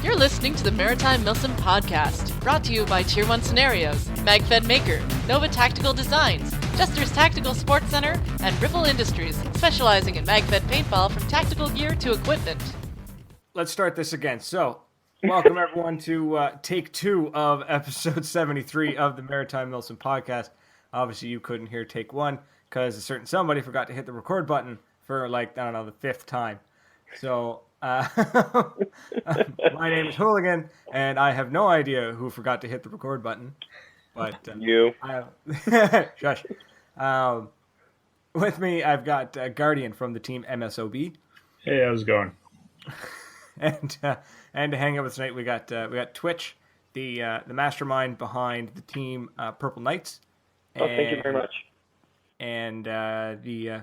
You're listening to the Maritime Milsim Podcast, brought to you by Tier 1 Scenarios, MagFed Maker, Nova Tactical Designs, Jester's Tactical Sports Center, and Ripple Industries, specializing in MagFed paintball from tactical gear to equipment. Let's start this again. So, welcome everyone to take 2 of episode 73 of the Maritime Milsim Podcast. Obviously, you couldn't hear take 1 because a certain somebody forgot to hit the record button for the 5th time. So, my name is Hooligan, and I have no idea who forgot to hit the record button. But you. Shush. With me, I've got Guardian from the team MSOB. Hey, how's it going? And to hang out with tonight, we got Twitch, the mastermind behind the team Purple Knights. Thank you very much. And the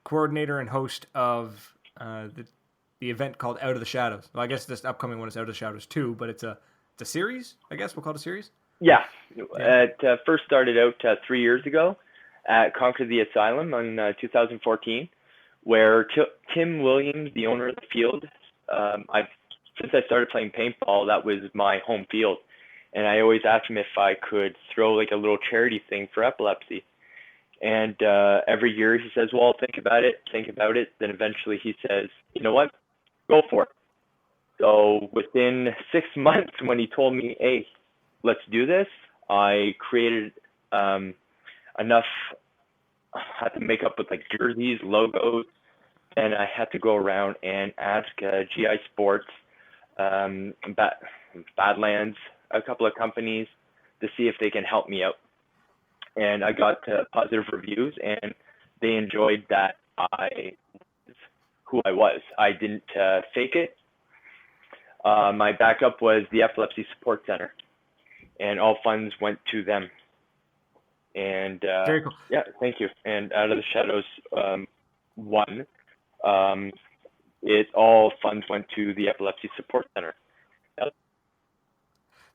coordinator and host of the event called Out of the Shadows. Well, I guess this upcoming one is Out of the Shadows 2, but it's a series. I guess we'll call it a series. Yeah, it first started out 3 years ago at Conquer the Asylum in 2014, where Tim Williams, the owner of the field, since I started playing paintball, that was my home field, and I always asked him if I could throw like a little charity thing for epilepsy. And every year he says, well, think about it. Then eventually he says, you know what, go for it. So within 6 months, when he told me, hey, let's do this, I created enough. I had to make up with like jerseys, logos, and I had to go around and ask GI Sports, Badlands, a couple of companies to see if they can help me out. And I got positive reviews, and they enjoyed that I was who I was. I didn't fake it. My backup was the Epilepsy Support Center, and all funds went to them. And very cool. Yeah, thank you. And Out of the Shadows 1, all funds went to the Epilepsy Support Center.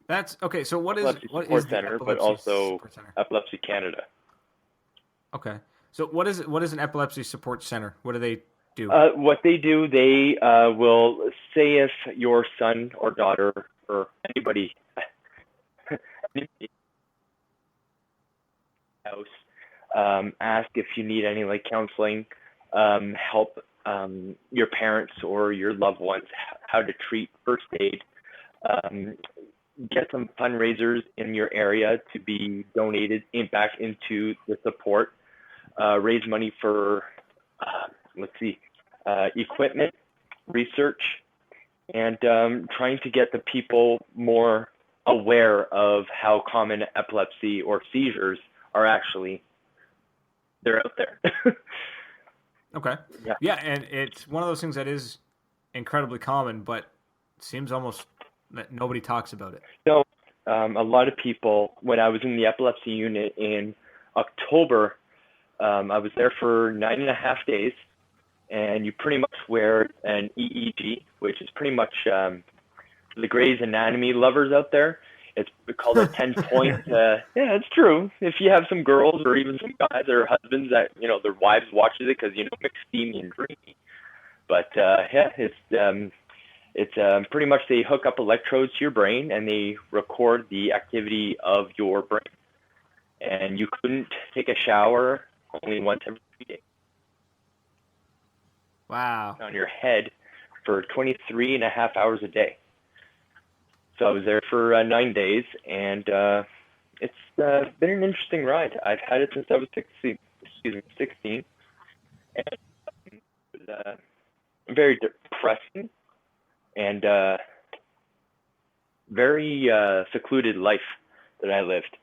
That's okay. So what is Support the Center, Epilepsy but also Support Center? Epilepsy Canada. Okay. So what is an Epilepsy Support Center? What do they do? What they do, they will say if your son or daughter or anybody house ask if you need any like counseling, help your parents or your loved ones how to treat first aid. Get some fundraisers in your area to be donated back into the support. Raise money for, equipment, research, and trying to get the people more aware of how common epilepsy or seizures are actually, they're out there. Okay. Yeah, and it's one of those things that is incredibly common, but it seems almost that nobody talks about it. So a lot of people, when I was in the epilepsy unit in October, I was there for 9.5 days, and you pretty much wear an EEG, which is pretty much the Grey's Anatomy lovers out there. It's called a 10-point. Yeah, it's true. If you have some girls or even some guys or husbands that, their wives watches it because, mixed steamy and dreamy. But, it's pretty much they hook up electrodes to your brain and they record the activity of your brain. And you couldn't take a shower only once every 3 days. Wow. On your head for 23.5 hours a day. So I was there for 9 days, and it's been an interesting ride. I've had it since I was 16. And it was very depressing and very secluded life that I lived.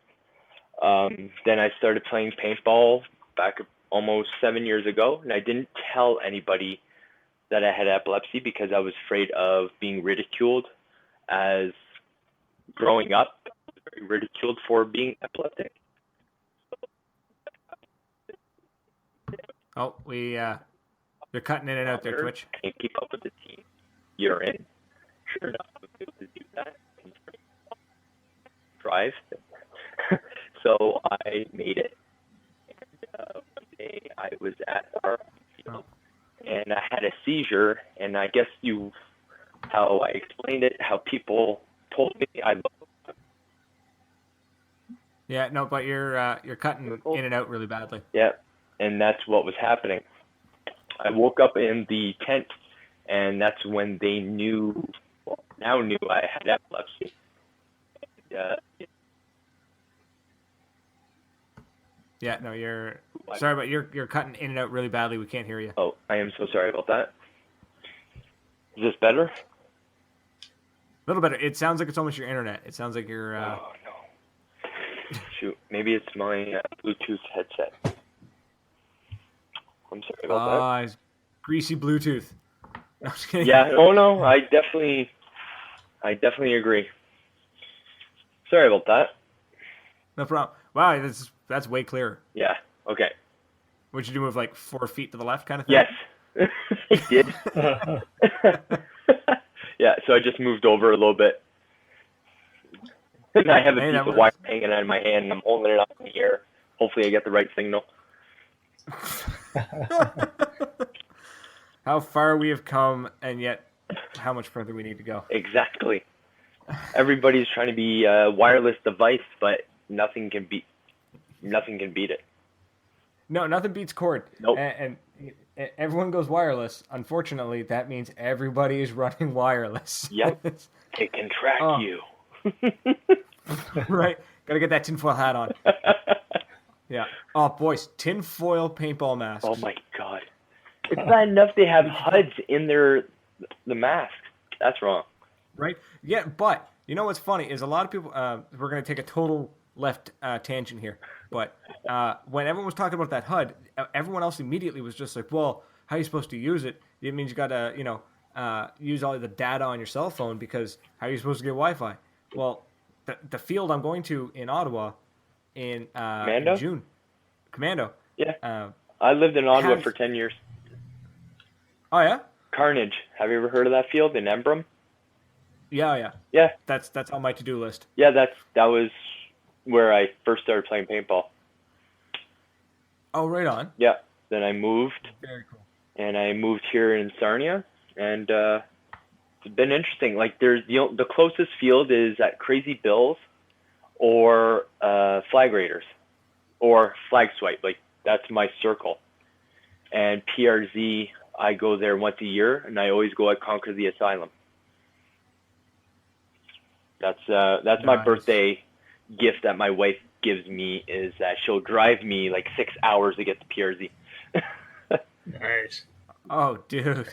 Then I started playing paintball back almost 7 years ago, and I didn't tell anybody that I had epilepsy because I was afraid of being ridiculed as growing up. I was very ridiculed for being epileptic. Oh, you're cutting in and out there, Twitch. Can't keep up with the team you're in. Sure enough, I was able to do that. Drive. So I made it. And one day I was at our field, and I had a seizure, and I guess you how I explained it, how people told me I love it. Yeah, no, but you're cutting in and out really badly. Yeah, and that's what was happening. I woke up in the tent, and that's when they knew I had epilepsy. Yeah, no, you're sorry, but you're cutting in and out really badly. We can't hear you. Oh, I am so sorry about that. Is this better? A little better. It sounds like it's almost your internet. It sounds like you're. Oh no! Shoot, maybe it's my Bluetooth headset. I'm sorry about that. It's greasy Bluetooth. No, I'm just kidding. Yeah. Oh no, I definitely agree. Sorry about that. No problem. Wow, that's way clearer. Yeah. Okay. Would you do move like 4 feet to the left, kind of thing? Yes, I did. Yeah. So I just moved over a little bit. And I have a piece of wire hanging out of my hand, and I'm holding it up in the air. Hopefully, I get the right signal. How far we have come, and yet how much further we need to go. Exactly. Everybody's trying to be a wireless device, but nothing can beat it. No, nothing beats cord. Nope. And everyone goes wireless. Unfortunately, that means everybody is running wireless. Yep. It can track you. Right. Got to get that tinfoil hat on. Yeah. Oh, boys, tinfoil paintball masks. Oh my God. It's not enough they have HUDs in the mask. That's wrong. Right? Yeah, but you know what's funny is a lot of people, we're going to take a total left tangent here, but when everyone was talking about that HUD, everyone else immediately was just like, well, how are you supposed to use it? It means you got to, use all the data on your cell phone, because how are you supposed to get Wi-Fi? Well, the field I'm going to in Ottawa in June. Commando. Yeah. I lived in Ottawa for 10 years. Oh, yeah? Carnage. Have you ever heard of that field in Embrum? Yeah. Yeah. That's on my to-do list. Yeah, that was where I first started playing paintball. Oh, right on. Yeah. Then I moved. Very cool. And I moved here in Sarnia, and it's been interesting. Like, there's the closest field is at Crazy Bill's or Flag Raiders or Flag Swipe. Like, that's my circle. And PRZ, I go there once a year, and I always go at Conquer the Asylum. That's nice. My birthday gift that my wife gives me, is that she'll drive me like 6 hours to get to PRZ. Nice. Oh, dude.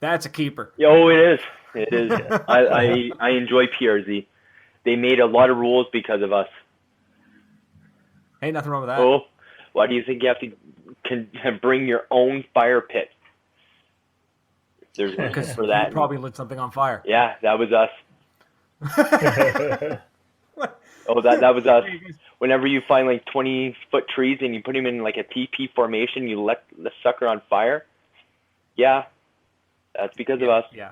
That's a keeper. Oh, it is. It is. I enjoy PRZ. They made a lot of rules because of us. Hey, nothing wrong with that. Oh, why do you think you have to bring your own fire pit? There's for that. You probably lit something on fire. Yeah, that was us. Oh, that was us. Whenever you find like 20-foot trees and you put them in like a TP formation, you let the sucker on fire. Yeah, that's because of us. Yeah.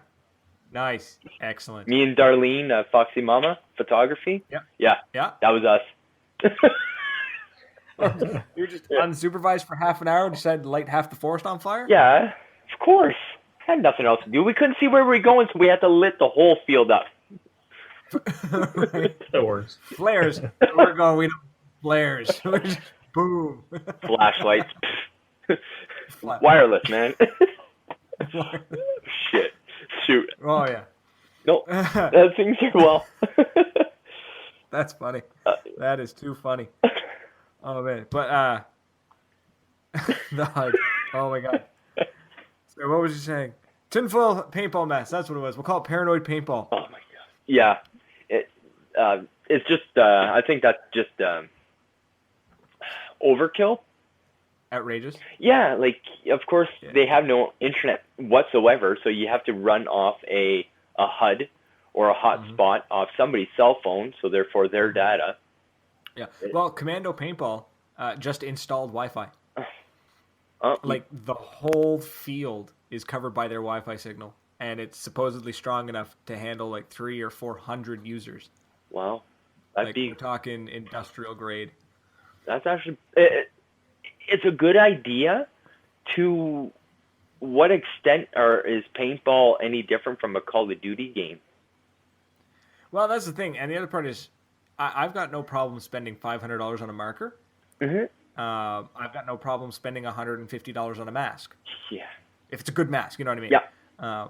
Nice. Excellent. Me and Darlene, Foxy Mama Photography. Yeah. That was us. You were just unsupervised for half an hour and decided to light half the forest on fire? Yeah, of course. Had nothing else to do. We couldn't see where we were going, so we had to lit the whole field up. Right. That works. Flares. We're going, we don't flares. We're just boom. Flashlights. Wireless, man. Shit. Shoot. Oh, yeah. Nope. That things are well. That's funny. That is too funny. Oh, man. But, the HUD. Oh, my God. So what was you saying? Tinfoil paintball mask. That's what it was. We'll call it paranoid paintball. Oh, my God. Yeah. It's just, I think that's just overkill. Outrageous? Yeah, like, of course, they have no internet whatsoever, so you have to run off a HUD or a hotspot off somebody's cell phone, so therefore their data. Yeah. Well, Commando Paintball just installed Wi-Fi. Like, the whole field is covered by their Wi-Fi signal, and it's supposedly strong enough to handle like 300 or 400 users. Wow. We're talking industrial grade. That's actually... It's a good idea to what extent is paintball any different from a Call of Duty game? Well, that's the thing. And the other part is I've got no problem spending $500 on a marker. Mm-hmm. I've got no problem spending $150 on a mask. Yeah. If it's a good mask, you know what I mean? Yeah.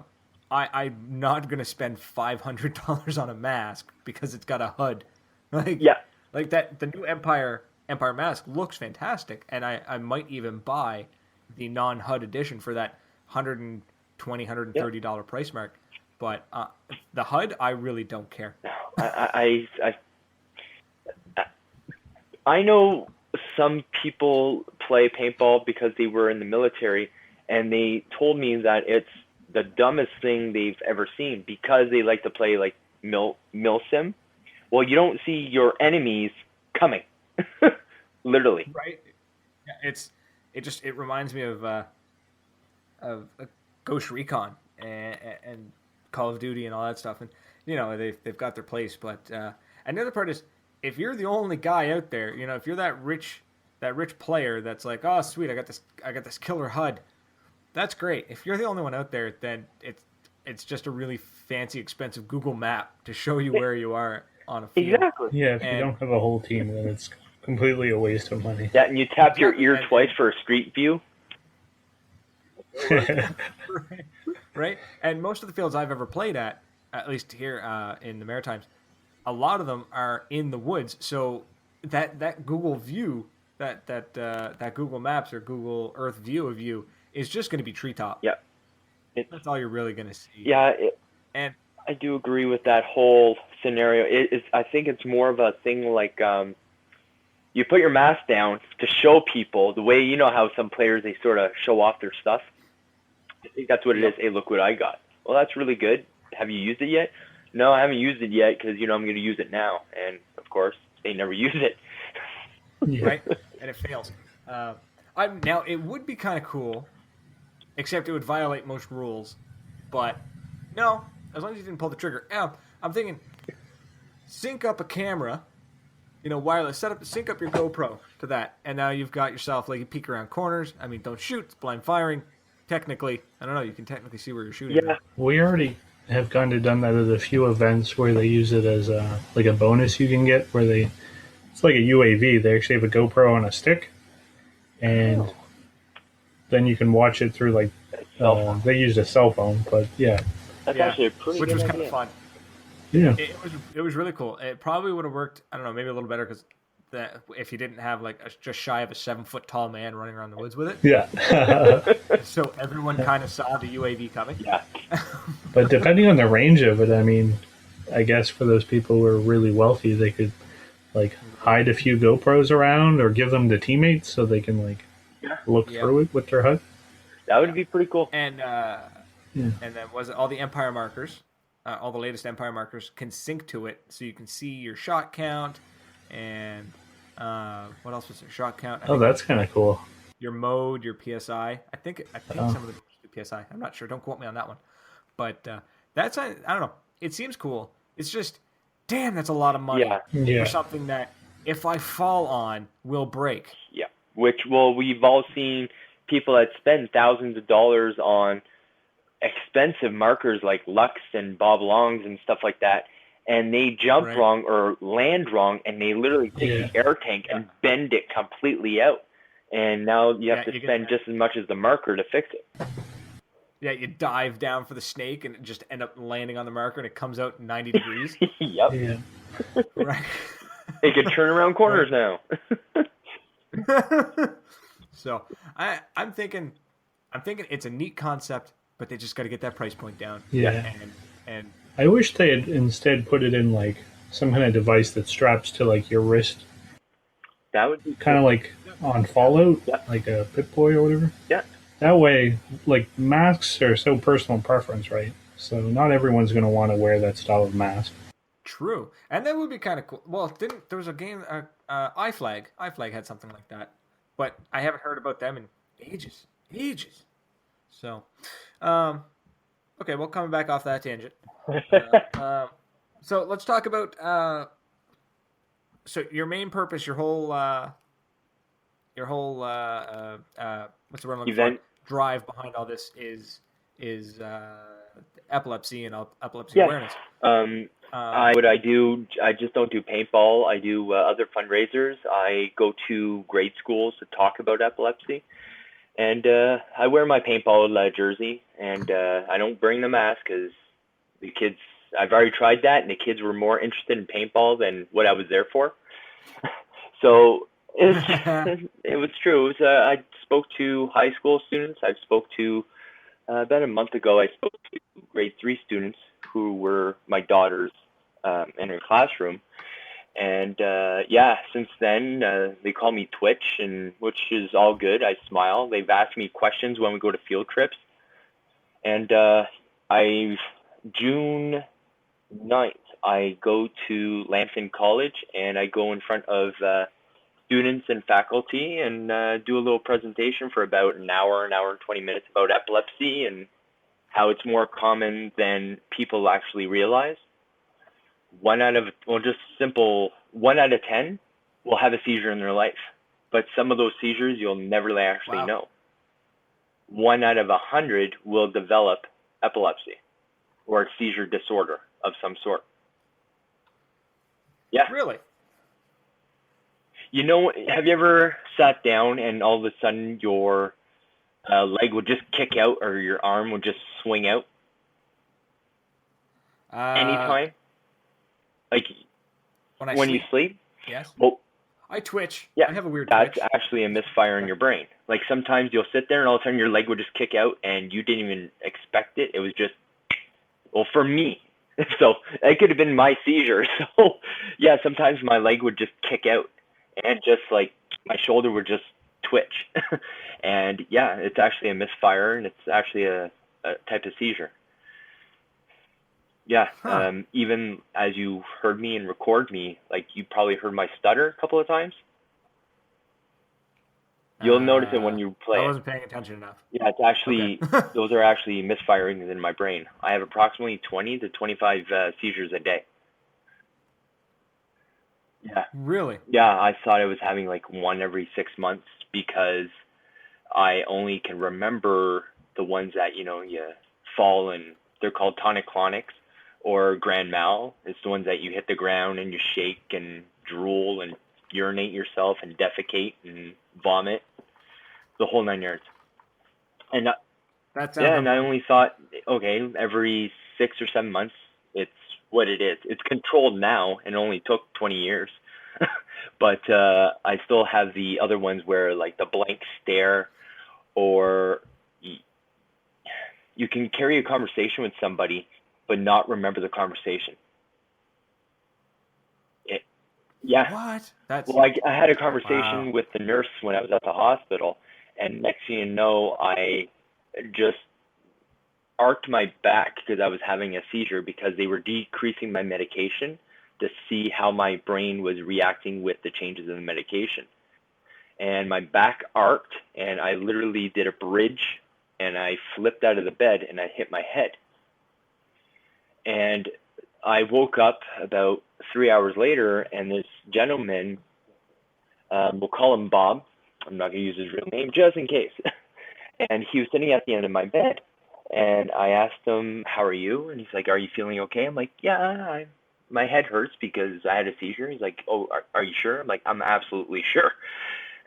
I'm not going to spend $500 on a mask because it's got a HUD. Like that, the new Empire mask looks fantastic, and I might even buy the non-HUD edition for that $120, $130 price mark. But the HUD, I really don't care. I know some people play paintball because they were in the military, and they told me that it's the dumbest thing they've ever seen because they like to play like mil sim. Well, you don't see your enemies coming, literally. Right. Yeah, it reminds me of Ghost Recon and Call of Duty and all that stuff, and they've got their place. But and the other part is, if you're the only guy out there, if you're that rich player that's like, oh sweet, I got this killer HUD. That's great. If you're the only one out there, then it's just a really fancy, expensive Google map to show you where you are on a field. Exactly. Yeah, if you don't have a whole team, then it's completely a waste of money. Yeah, and you tap your ear twice for a street view. Right? And most of the fields I've ever played at least here in the Maritimes, a lot of them are in the woods. So that Google view, that Google Maps or Google Earth view of you is just going to be treetop. Yeah. That's all you're really going to see. Yeah, and I do agree with that whole scenario. I think it's more of a thing like you put your mask down to show people the way, how some players, they sort of show off their stuff. I think that's what it is. Hey, look what I got. Well, that's really good. Have you used it yet? No, I haven't used it yet because, I'm going to use it now. And, of course, they never use it. Right? And it fails. Now, it would be kind of cool, except it would violate most rules. But, no, as long as you didn't pull the trigger. I'm thinking, sync up a camera, wireless, sync up your GoPro to that. And now you've got yourself, like, you peek around corners. I mean, don't shoot. It's blind firing. Technically, I don't know, you can technically see where you're shooting. Yeah. We already have kind of done that at a few events where they use it as like a bonus you can get where it's like a UAV. They actually have a GoPro on a stick, and then you can watch it through they used a cell phone, but yeah. That's actually a pretty which good was idea. kind of fun. Yeah. It was really cool. It probably would have worked, I don't know, maybe a little better because if you didn't have just shy of a 7-foot tall man running around the woods with it. Yeah. So everyone kind of saw the UAV coming. Yeah. But depending on the range of it, I mean, I guess for those people who are really wealthy, they could hide a few GoPros around or give them to teammates so they can look through it with their HUD. That would be pretty cool. And and then was it all the Empire markers, all the latest Empire markers can sync to it, so you can see your shot count and what else was there? Shot count. That's kind of cool. Your mode, your PSI. I think some of the PSI. I'm not sure. Don't quote me on that one. But that's I don't know. It seems cool. It's just, damn, that's a lot of money for something that if I fall on will break. Yeah. We've all seen people that spend thousands of dollars on expensive markers like Lux and Bob Longs and stuff like that, and they jump wrong or land wrong, and they literally take the air tank and bend it completely out. And now you have to spend just as much as the marker to fix it. Yeah, you dive down for the snake and just end up landing on the marker, and it comes out 90 degrees. Yep. Yeah. Right. They can turn around corners now. So I'm thinking it's a neat concept, but they just got to get that price point down. Yeah. And I wish they had instead put it in some kind of device that straps to your wrist. That would be kind of like on Fallout, like a Pip-Boy or whatever. Yeah. That way, masks are so personal preference, right? So not everyone's going to want to wear that style of mask. True, and that would be kind of cool. Well, there was a game, iFlag. iFlag had something like that, but I haven't heard about them in ages. So, okay, well, coming back off that tangent. So let's talk about. So your main purpose, your whole what's the word I'm looking event. for? drive behind all this is epilepsy and epilepsy Yes. awareness. I do, I just don't do paintball. I do other fundraisers. I go to grade schools to talk about epilepsy. And I wear my paintball jersey, and I don't bring the mask because the kids, I've already tried that, and the kids were more interested in paintball than what I was there for. So it was true. It was, I spoke to high school students. I spoke to, about a month ago, I spoke to grade 3 students who were my daughters in her classroom. And since then, they call me Twitch, and which is all good. I smile. They've asked me questions when we go to field trips. And June 9th, I go to Lambton College, and I go in front of students and faculty and do a little presentation for about an hour and 20 minutes about epilepsy and how it's more common than people actually realize. 1 out of 10 will have a seizure in their life, but some of those seizures you'll never actually know. 1 out of 100 will develop epilepsy or a seizure disorder of some sort. Yeah. Really? You know, have you ever sat down and all of a sudden your leg would just kick out or your arm would just swing out? Anytime? Like when you sleep? Yes. Well, I twitch. Yeah, I have a weird that's twitch. actually a misfire in your brain. Like sometimes you'll sit there and all of a sudden your leg would just kick out and you didn't even expect it. It was just, well, for me. So it could have been my seizure. So yeah, sometimes my leg would just kick out and just like my shoulder would just twitch. And yeah, it's actually a misfire and it's actually a type of seizure. Yeah, even as you heard me and record me, like you probably heard my stutter a couple of times. You'll notice it when you play I it. wasn't paying attention enough. Yeah, it's actually, those are actually misfirings in my brain. I have approximately 20 to 25 seizures a day. Yeah. Really? Yeah, I thought I was having like one every 6 months because I only can remember the ones that, you fall and they're called tonic-clonics. Or grand mal. It's the ones that you hit the ground and you shake and drool and urinate yourself and defecate and vomit, the whole 9 yards. And and I only thought, okay, every 6 or 7 months, it's what it is. It's controlled now, and it only took 20 years. But I still have the other ones where, like, the blank stare, or you can carry a conversation with somebody but not remember the conversation. What? Well, I had a conversation with the nurse when I was at the hospital, and next thing you know, I just arced my back because I was having a seizure because they were decreasing my medication to see how my brain was reacting with the changes in the medication. And my back arced, and I literally did a bridge, and I flipped out of the bed, and I hit my head. And I woke up about 3 hours later, and this gentleman, we'll call him Bob. I'm not going to use his real name just in case. And he was sitting at the end of my bed. And I asked him, "How are you?" And he's like, "Are you feeling okay?" I'm like, "Yeah, my head hurts because I had a seizure." He's like, "Oh, are you sure?" I'm like, "I'm absolutely sure."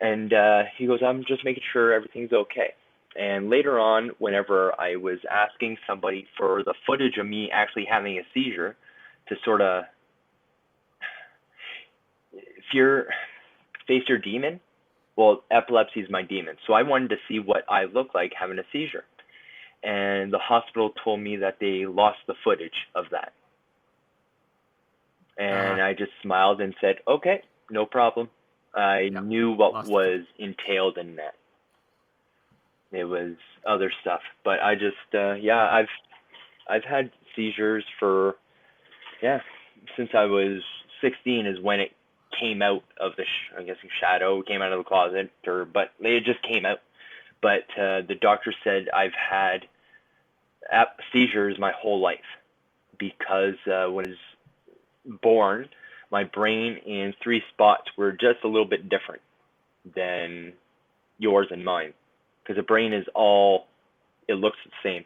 And he goes, "I'm just making sure everything's okay." And later on, whenever I was asking somebody for the footage of me actually having a seizure to sort of face your demon, well, epilepsy is my demon. So I wanted to see what I look like having a seizure. And the hospital told me that they lost the footage of that. And I just smiled and said, "Okay, no problem." I knew what was entailed in that. It was other stuff, but I just I've had seizures for since I was 16 is when it came out of the shadow, came out of the closet, but it just came out. But the doctor said I've had seizures my whole life because when I was born, my brain in 3 spots were just a little bit different than yours and mine. because the brain is it looks the same.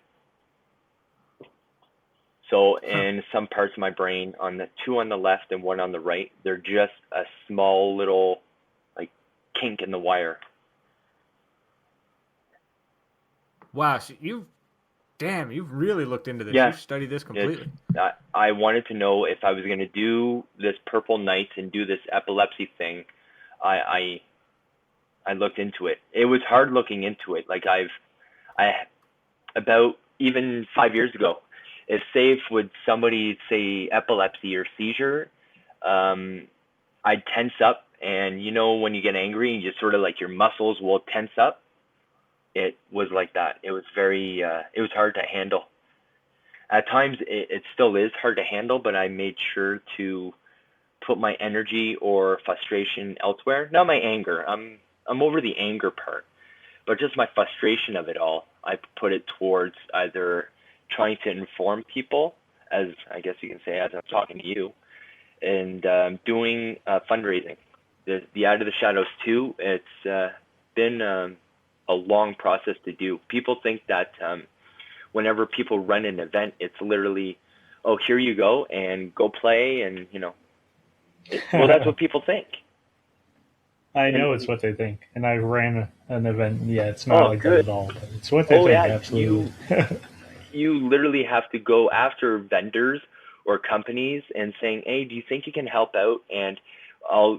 So in some parts of my brain, on the 2 on the left and 1 on the right, they're just a small little like kink in the wire. Wow, so you've really looked into this. Yeah. You've studied this completely. I wanted to know if I was going to do this purple nights and do this epilepsy thing. I looked into it. It was hard looking into it. Like about even 5 years ago, if would somebody say epilepsy or seizure, I'd tense up, and when you get angry, you just sort of like your muscles will tense up. It was like that. It was very, it was hard to handle. At times, it still is hard to handle, but I made sure to put my energy or frustration elsewhere. Not my anger. I'm over the anger part, but just my frustration of it all. I put it towards either trying to inform people, as I guess you can say, as I'm talking to you, and doing fundraising. The Out of the Shadows 2, it's been a long process to do. People think that whenever people run an event, it's literally, oh, here you go, and go play, and, well, that's what people think. I know it's what they think, and I ran an event. Yeah, it's not like good. that at all. But it's what they think. Yeah, absolutely. You literally have to go after vendors or companies and saying, hey, do you think you can help out? And I'll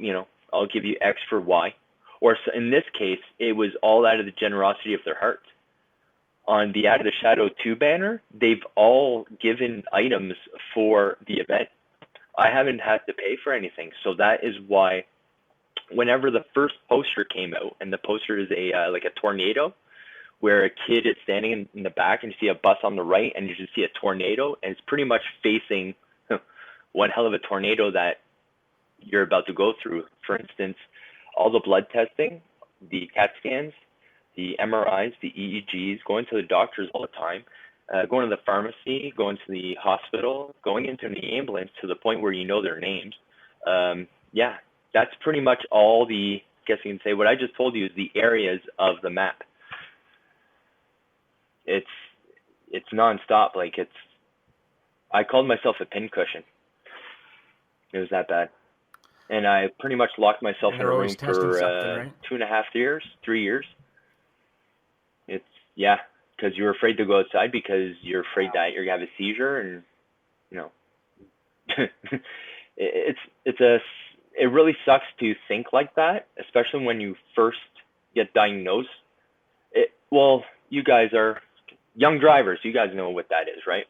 give you X for Y. Or in this case, it was all out of the generosity of their heart. On the Out of the Shadow 2 banner, they've all given items for the event. I haven't had to pay for anything. So that is why whenever the first poster came out, and the poster is like a tornado, where a kid is standing in the back and you see a bus on the right and you just see a tornado, and it's pretty much facing one hell of a tornado that you're about to go through. For instance, all the blood testing, the CAT scans, the MRIs, the EEGs, going to the doctors all the time, going to the pharmacy, going to the hospital, going into an ambulance to the point where you know their names. Yeah, that's pretty much all I guess you can say, what I just told you is the areas of the map. It's nonstop. Like I called myself a pincushion. It was that bad. And I pretty much locked myself in a room for right? 2.5 years, 3 years. It's, yeah, because you're afraid to go outside because you're afraid that you're going to have a seizure, and, it really sucks to think like that, especially when you first get diagnosed. Well, you guys are young drivers. You guys know what that is, right?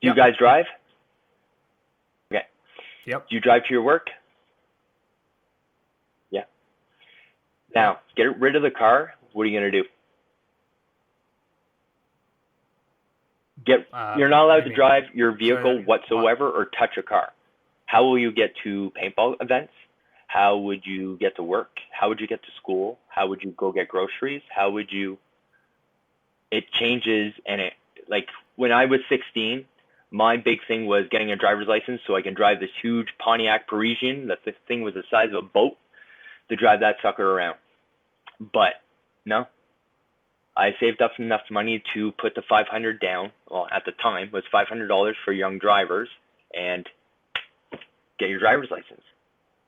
Do you guys drive? Okay. Yep. Do you drive to your work? Yeah. Now, get rid of the car. What are you going to do? You're not allowed to drive your vehicle whatsoever or touch a car. How will you get to paintball events? How would you get to work? How would you get to school? How would you go get groceries? How would you... It changes, and like when I was 16, my big thing was getting a driver's license so I can drive this huge Pontiac Parisian. That the thing was the size of a boat, to drive that sucker around. But no, I saved up enough money to put the $500 down. Well, at the time, it was $500 for young drivers, and get your driver's license.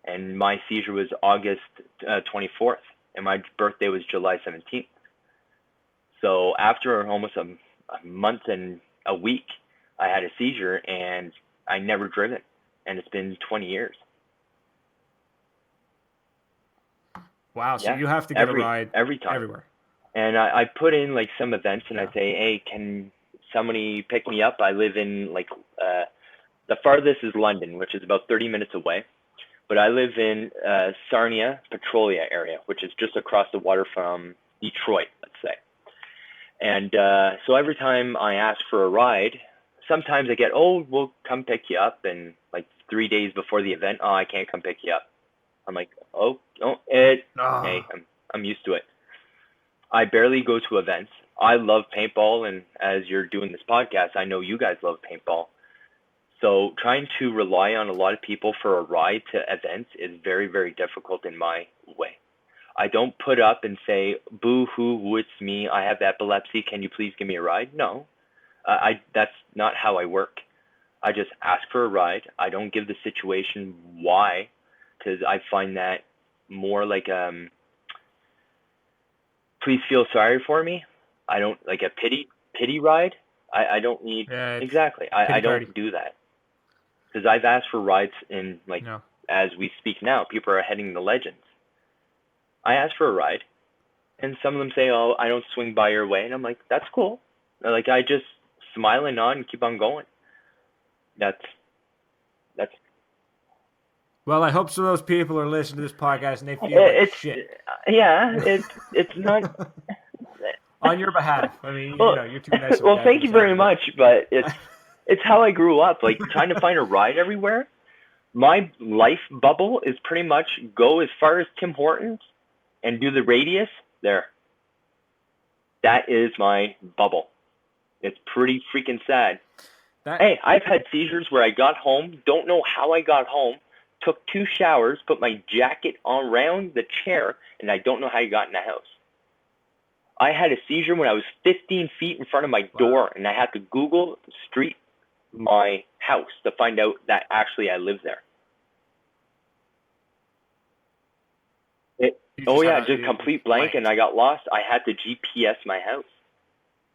And my seizure was August 24th, and my birthday was July 17th. So after almost a month and a week, I had a seizure, and I never driven, and it's been 20 years. Wow, so you have to get a ride every time, everywhere. And I put in like some events, and I say, hey, can somebody pick me up? I live in like the farthest is London, which is about 30 minutes away. But I live in Sarnia, Petrolia area, which is just across the water from Detroit, let's say. And so every time I ask for a ride, sometimes I get, oh, we'll come pick you up. And like 3 days before the event, oh, I can't come pick you up. I'm like, oh, no, hey, I'm used to it. I barely go to events. I love paintball, and as you're doing this podcast, I know you guys love paintball. So trying to rely on a lot of people for a ride to events is very, very difficult in my way. I don't put up and say, boo-hoo, it's me, I have epilepsy, can you please give me a ride? No, that's not how I work. I just ask for a ride. I don't give the situation why, because I find that more like please feel sorry for me. I don't like a pity ride. I don't need exactly. I don't do that, because I've asked for rides in as we speak now. People are heading to Legends. I ask for a ride, and some of them say, "Oh, I don't swing by your way," and I'm like, "That's cool." Like, I just smile and nod and keep on going. That's. Well, I hope some of those people are listening to this podcast and they feel like shit. Yeah, it's not. On your behalf, I mean, you're too nice. Well, thank you very much, but it's how I grew up. Like, trying to find a ride everywhere. My life bubble is pretty much go as far as Tim Hortons and do the radius there. That is my bubble. It's pretty freaking sad. Hey, I've had seizures where I got home, don't know how I got home, took 2 showers, put my jacket around the chair, and I don't know how I got in the house. I had a seizure when I was 15 feet in front of my door, and I had to Google street my house to find out that actually I live there. Just complete blank, and I got lost. I had to GPS my house,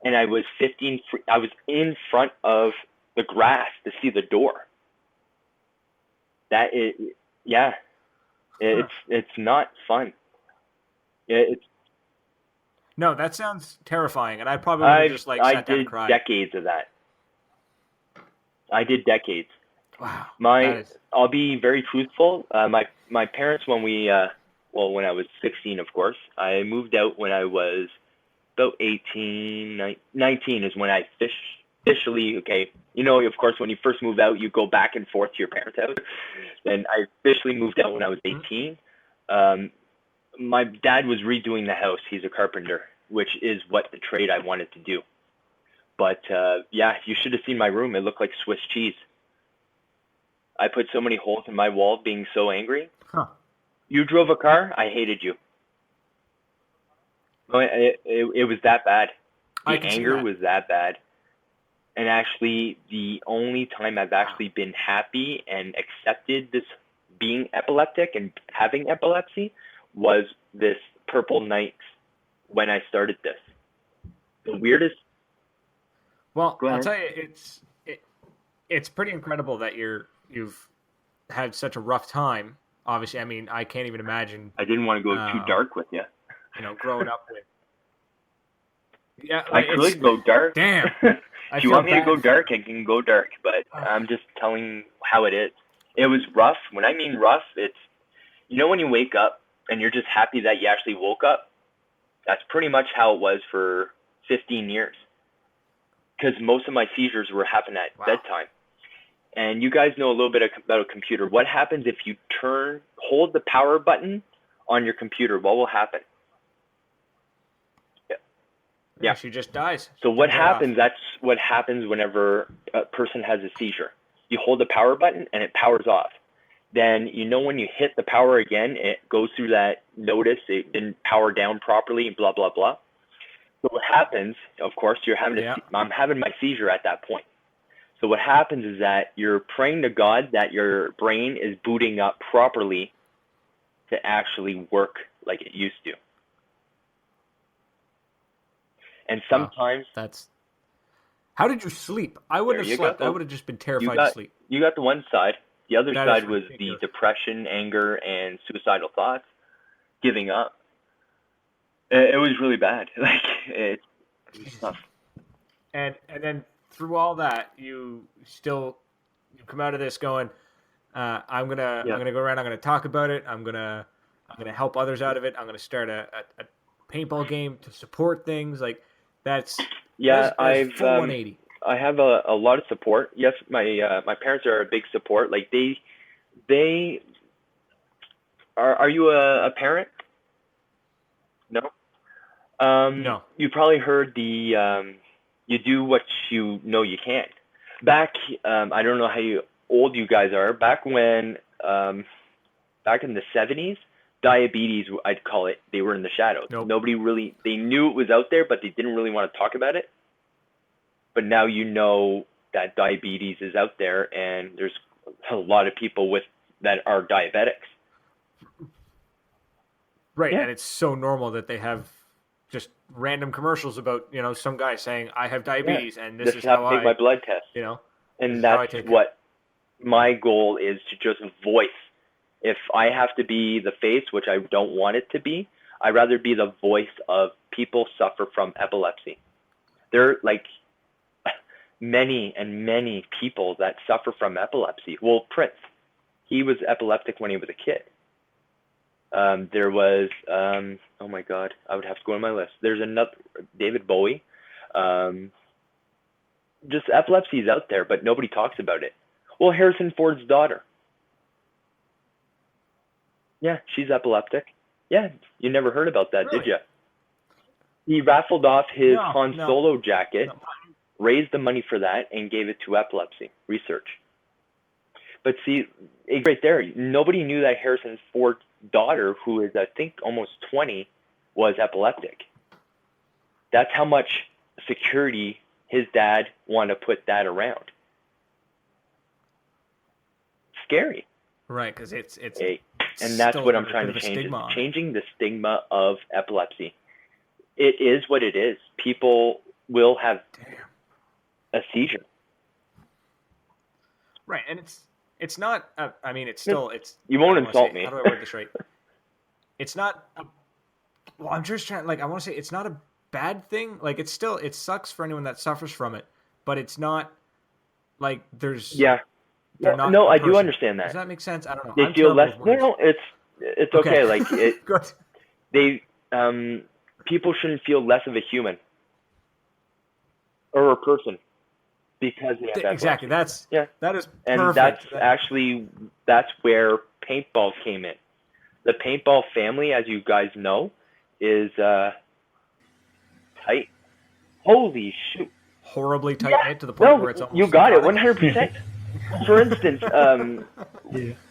and I was 15. I was in front of the grass to see the door. That is, yeah, it's not fun. No, that sounds terrifying, and I probably would just sat down and cried. I did decades of that. I did decades. Wow. I'll be very truthful. My parents, when when I was 16, of course, I moved out when I was about 18, 19 is when I officially, of course, when you first move out, you go back and forth to your parents' house. And I officially moved out when I was 18. My dad was redoing the house. He's a carpenter, which is what the trade I wanted to do. But, you should have seen my room. It looked like Swiss cheese. I put so many holes in my wall being so angry. Huh. You drove a car, I hated you. It was that bad. The anger was that bad. And actually, the only time I've actually been happy and accepted this being epileptic and having epilepsy was this purple night when I started this. The weirdest. Well, I'll tell you, it's pretty incredible that you've had such a rough time. Obviously, I mean, I can't even imagine. I didn't want to go too dark with you. Growing up with. Yeah, I could go dark. Damn. If you want me to go dark, I can go dark. But I'm just telling how it is. It was rough. When I mean rough, it's when you wake up and you're just happy that you actually woke up. That's pretty much how it was for 15 years. Because most of my seizures were happening at bedtime. And you guys know a little bit about a computer. What happens if you hold the power button on your computer? What will happen? Yeah. She just dies. So what happens, that's what happens whenever a person has a seizure. You hold the power button and it powers off. Then when you hit the power again, it goes through that notice it didn't power down properly and blah, blah, blah. So what happens, of course, I'm having my seizure at that point. So what happens is that you're praying to God that your brain is booting up properly to actually work like it used to. And sometimes... How did you sleep? I wouldn't have slept. I would have just been terrified to sleep. You got the one side. The other side was the depression, anger, and suicidal thoughts, giving up. It was really bad. It was tough. And then through all that, you come out of this going, I'm gonna go around. I'm gonna talk about it. I'm gonna help others out of it. I'm gonna start a paintball game to support things like that's. Yeah, I've full 180. I have a lot of support. Yes, my parents are a big support. Like they are you a parent? No. No. You probably heard the you do what you know you can. Back, I don't know how old you guys are. Back when, back in the 70s, diabetes, I'd call it, they were in the shadows. Nope. Nobody really, they knew it was out there, but they didn't really want to talk about it. But now you know that diabetes is out there, and there's a lot of people that are diabetics. Right, Yeah. and it's so normal that they have just random commercials about, some guy saying, I have diabetes, and this is how I take my blood test. And that's what my goal is, to just voice. If I have to be the face, which I don't want it to be, I'd rather be the voice of people suffer from epilepsy. There are like many and many people that suffer from epilepsy. Well, Prince, he was epileptic when he was a kid. There was, oh my God, I would have to go on my list. There's another, David Bowie. Just epilepsy is out there, but nobody talks about it. Well, Harrison Ford's daughter. Yeah, she's epileptic. Yeah, you never heard about that, Really? did you? He raffled off his Han No. Solo jacket, raised the money for that, and gave it to epilepsy research. But see, right there, nobody knew that Harrison Ford's daughter, who is, I think, almost 20, was epileptic. That's how much security his dad wanted to put that around. Scary. Right, because it's and that's still what I'm a trying bit to of a change. stigma. Is changing the stigma of epilepsy. It is what it is. People will have a seizure. Right, and it's not. I mean, it's still it's. You won't I wanna insult say- me. How do I word this right? It's not. Well, I'm just trying. I want to say it's not a bad thing. Like, it's still, it sucks for anyone that suffers from it, but it's not like there's. Yeah. They're not No, a I do person. understand that. Does that make sense? I don't know. They I'm feel less. terrible with words. No, it's okay. Like it. Good. They people shouldn't feel less of a human or a person because they have epilepsy. Exactly. That is And perfect. that's where paintball came in. The paintball family, as you guys know, is tight. Holy shoot! Horribly tight knit to the point where it's almost. You got it, psychotic. 100%. For instance,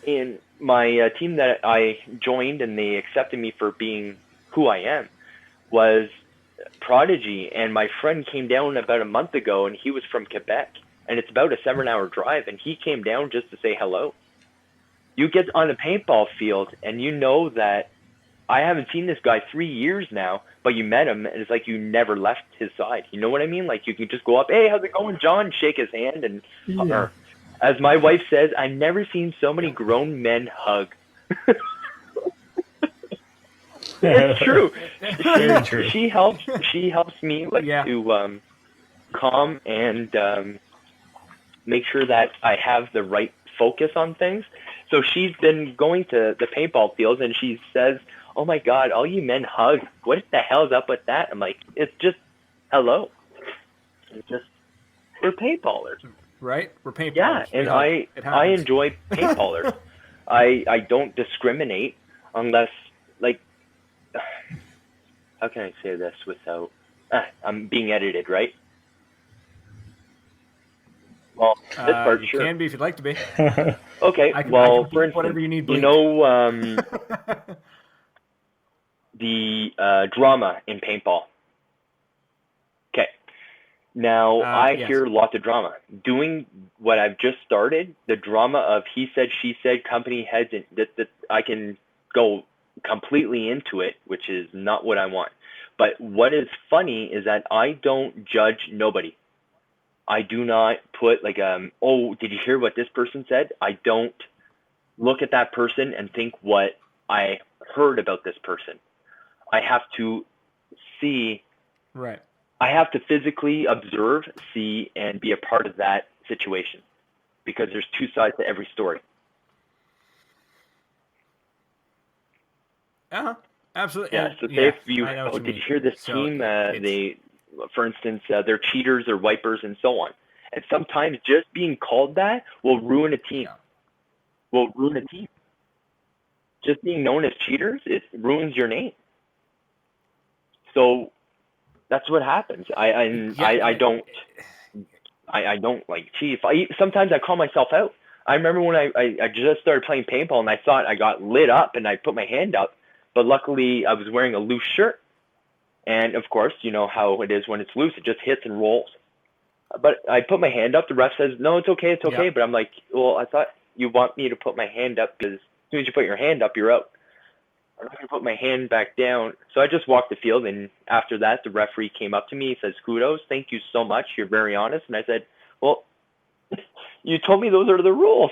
in my team that I joined and they accepted me for being who I am was Prodigy, and my friend came down about a month ago, and he was from Quebec, and it's about a 7-hour drive, and he came down just to say hello. You get on the paintball field, and you know that I haven't seen this guy 3 years now, but you met him, and it's like you never left his side. You know what I mean? Like, you can just go up, hey, how's it going, John? Shake his hand, and or, as my wife says, I've never seen so many grown men hug. It's true. Very true. She helps me to calm and make sure that I have the right focus on things. So she's been going to the paintball fields, and she says, oh my God, all you men hug. What the hell's up with that? I'm like, it's just hello. It's just, we're paintballers. Right? We're paintballers. Yeah, and I enjoy paintballers. I don't discriminate unless, like, how can I say this without, I'm being edited, right? Well, this part, you sure. can be if you'd like to be. Okay, I can well, bleep for instance, whatever you need you bleeped. know, the drama in paintball. Okay. Now, I yes. hear lots of drama. Doing what I've just started, the drama of he said, she said, company heads, and that I can go completely into it, which is not what I want. But what is funny is that I don't judge nobody. I do not put like, oh, did you hear what this person said? I don't look at that person and think what I heard about this person. I have to see. Right. I have to physically observe, see, and be a part of that situation because there's two sides to every story. Absolutely. Yeah. So say if you, did you hear this team? They, for instance, they're cheaters or wipers and so on. And sometimes just being called that will ruin a team. Yeah. Will ruin a team. Just being known as cheaters, it ruins your name. So that's what happens. I don't like cheat. Sometimes I call myself out. I remember when I just started playing paintball and I thought I got lit up and I put my hand up But luckily, I was wearing a loose shirt. And, of course, you know how it is when it's loose. It just hits and rolls. But I put my hand up. The ref says, no, it's okay, it's okay. Yeah. But I'm like, well, I thought you want me to put my hand up because as soon as you put your hand up, you're out. I'm not going to put my hand back down. So I just walked the field, and after that, the referee came up to me. He says, kudos, thank you so much. You're very honest. And I said, well, you told me those are the rules.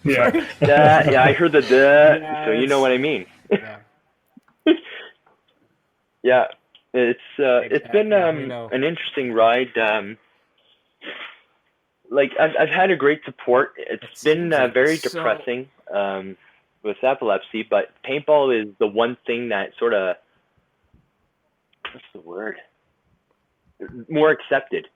Yeah. Yeah, I heard the duh, Yes. so you know what I mean. Yeah. Yeah, it's been Yeah, we know. an interesting ride. Like I've had a great support. It's been seems like very so- depressing with epilepsy, but paintball is the one thing that sort of, what's the word? More accepted.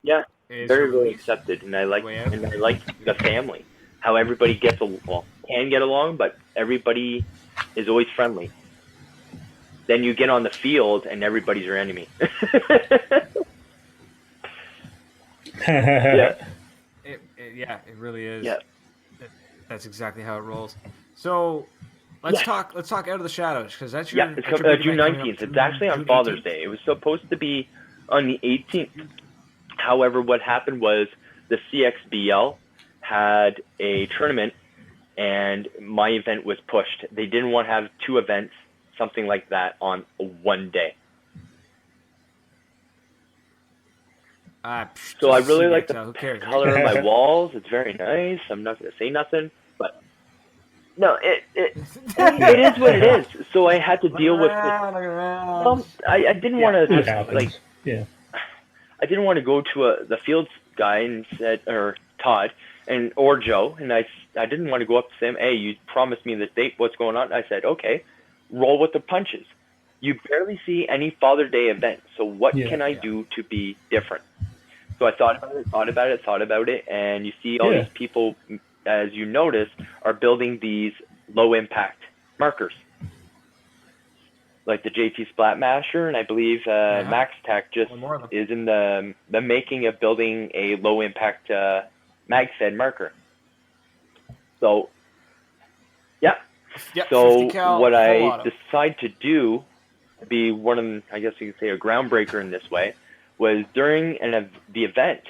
Yeah, Is very released. accepted, and I like Way out. the family. How everybody can get along, but everybody is always friendly. Then you get on the field and everybody's your enemy. Yeah. It really is. Yeah. That's exactly how it rolls. So let's talk out of the shadows, because that's your Yeah, it's that's your big June event coming up, 19th. It's actually on June Father's 18th. Day. It was supposed to be on the 18th. However, what happened was the CXBL had a tournament and my event was pushed. They didn't want to have two events, something like that, on one day. So I really like CXL, who the cares, right? color of my walls. It's very nice. I'm not going to say nothing, but no, it is what it is. So I had to deal with it. I didn't want It to happens. Yeah. I didn't want to go to the fields guy and said, or Todd or Joe, and I didn't want to go up to them. Hey, you promised me this date. What's going on? I said, okay, roll with the punches. You barely see any Father's Day event, so what can I do to be different? So I thought about it, and you see all these people, as you notice, are building these low-impact markers, like the JT Splatmaster, and I believe Max Tech just is in the making of building a low-impact mag-fed marker. So, so what I decided to do, be one of, I guess you could say, a groundbreaker in this way, was during the event,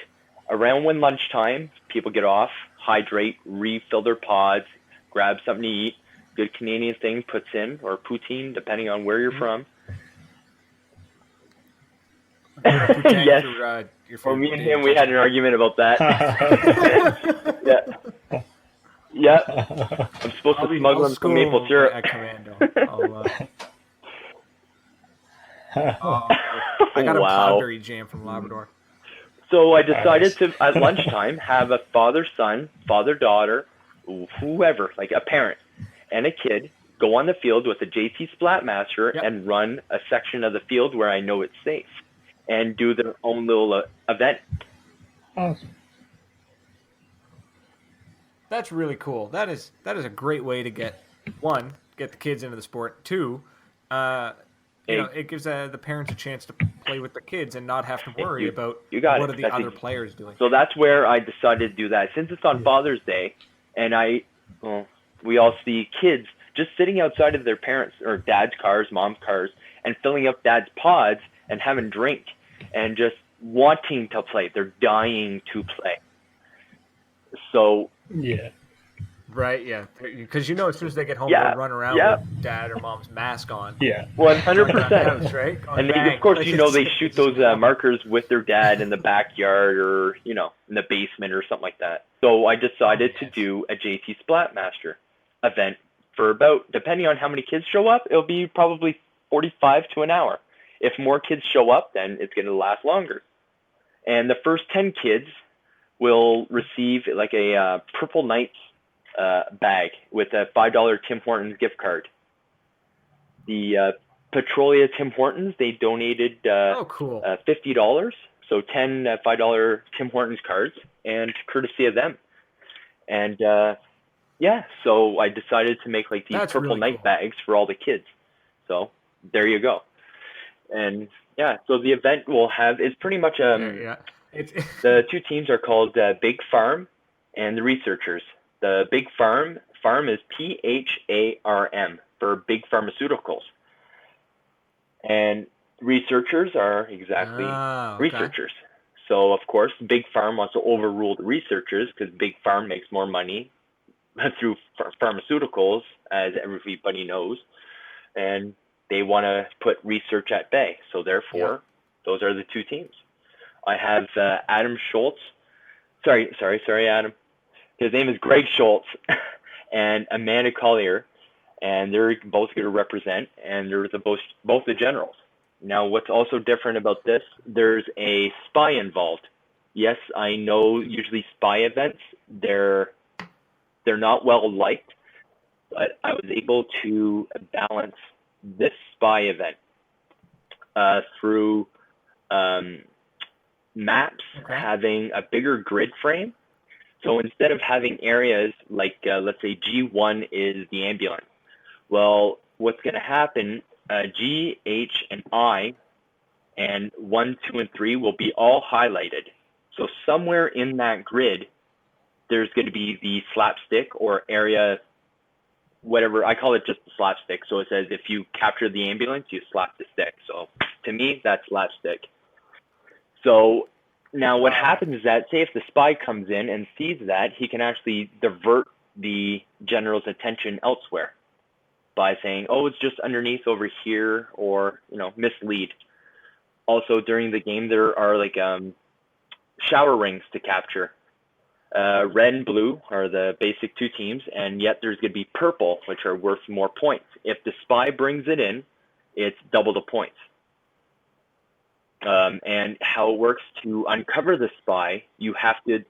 around when lunchtime, people get off, hydrate, refill their pods, grab something to eat, good Canadian thing, puts in, or poutine, depending on where you're from. Yes. For me and him, we had an argument about that. Yeah. I'm supposed to smuggle him some maple syrup. At Commando. I got a powdery jam from Labrador. So I decided to, at lunchtime, have a father-son, father-daughter, whoever, like a parent and a kid, go on the field with a JT Splatmaster and run a section of the field where I know it's safe and do their own little event. Awesome. That's really cool. That is a great way to get the kids into the sport. Two, it gives the parents a chance to play with the kids and not have to worry about what are the other players doing. So that's where I decided to do that. Since it's on Father's Day, and we all see kids just sitting outside of their parents' or dad's cars, mom's cars, and filling up dad's pods and having a drink and just wanting to play. They're dying to play. So right, because as soon as they get home, they'll run around with dad or mom's mask on. 100%. Right? And of course, they shoot those markers with their dad in the backyard or in the basement or something like that. So I decided to do a JT Splatmaster event for about, depending on how many kids show up, it'll be probably 45 to an hour. If more kids show up, then it's going to last longer. And the first 10 kids will receive like a Purple Knights bag with a $5 Tim Hortons gift card. The Petrolia Tim Hortons, they donated $50, so 10 $5 Tim Hortons cards, and courtesy of them. And so I decided to make like these Purple Knight bags for all the kids. So there you go. And so the event will have, it's pretty much the two teams are called Big Farm and the Researchers. The Big Farm Pharm is PHARM for big pharmaceuticals. And researchers are exactly researchers. So, of course, Big Pharm wants to overrule the researchers because Big Pharm makes more money through pharmaceuticals, as everybody knows. And they want to put research at bay. So, therefore, those are the two teams. I have Adam Schultz. Sorry, Adam. His name is Greg Schultz and Amanda Collier. And they're both going to represent, and they're both the generals. Now, what's also different about this, there's a spy involved. Yes, I know usually spy events, they're not well liked, but I was able to balance this spy event through maps having a bigger grid frame. So instead of having areas like, let's say G1 is the ambulance, well, what's going to happen, G, H, and I, and 1, 2, and 3 will be all highlighted. So somewhere in that grid, there's going to be the slapstick or area, whatever. I call it just the slapstick. So it says if you capture the ambulance, you slap the stick. So to me, that's slapstick. So now what happens is that, say if the spy comes in and sees that, he can actually divert the general's attention elsewhere by saying, oh, it's just underneath over here, or, mislead. Also, during the game, there are like shower rings to capture. Red and blue are the basic two teams, and yet there's going to be purple, which are worth more points. If the spy brings it in, it's double the points. And how it works to uncover the spy, you have to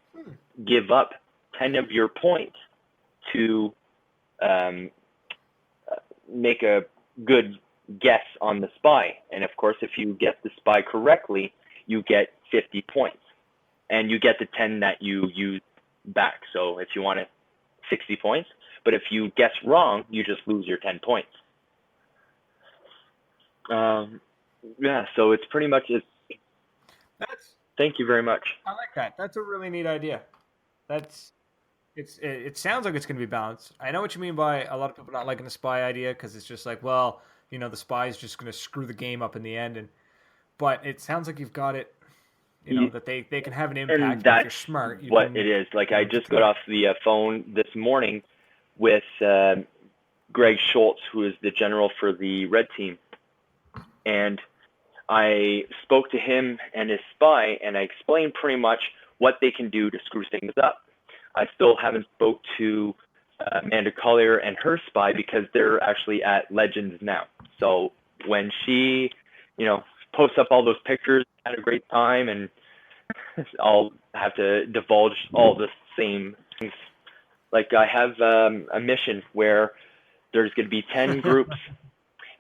give up 10 of your points to make a good guess on the spy. And of course, if you get the spy correctly, you get 50 points. And you get the 10 that you use back. So if you want it, 60 points. But if you guess wrong, you just lose your 10 points. So it's pretty much it. Thank you very much. I like that. That's a really neat idea. It sounds like it's going to be balanced. I know what you mean by a lot of people not liking the spy idea because it's just like, well, the spy is just going to screw the game up in the end. But it sounds like you've got it, that they can have an impact. And that's if you're smart. It is. Like I just got off the phone this morning with Greg Schultz, who is the general for the red team. And I spoke to him and his spy, and I explained pretty much what they can do to screw things up. I still haven't spoke to Amanda Collier and her spy because they're actually at Legends now. So when she, posts up all those pictures, had a great time, and I'll have to divulge all the same things. Like I have a mission where there's going to be 10 groups,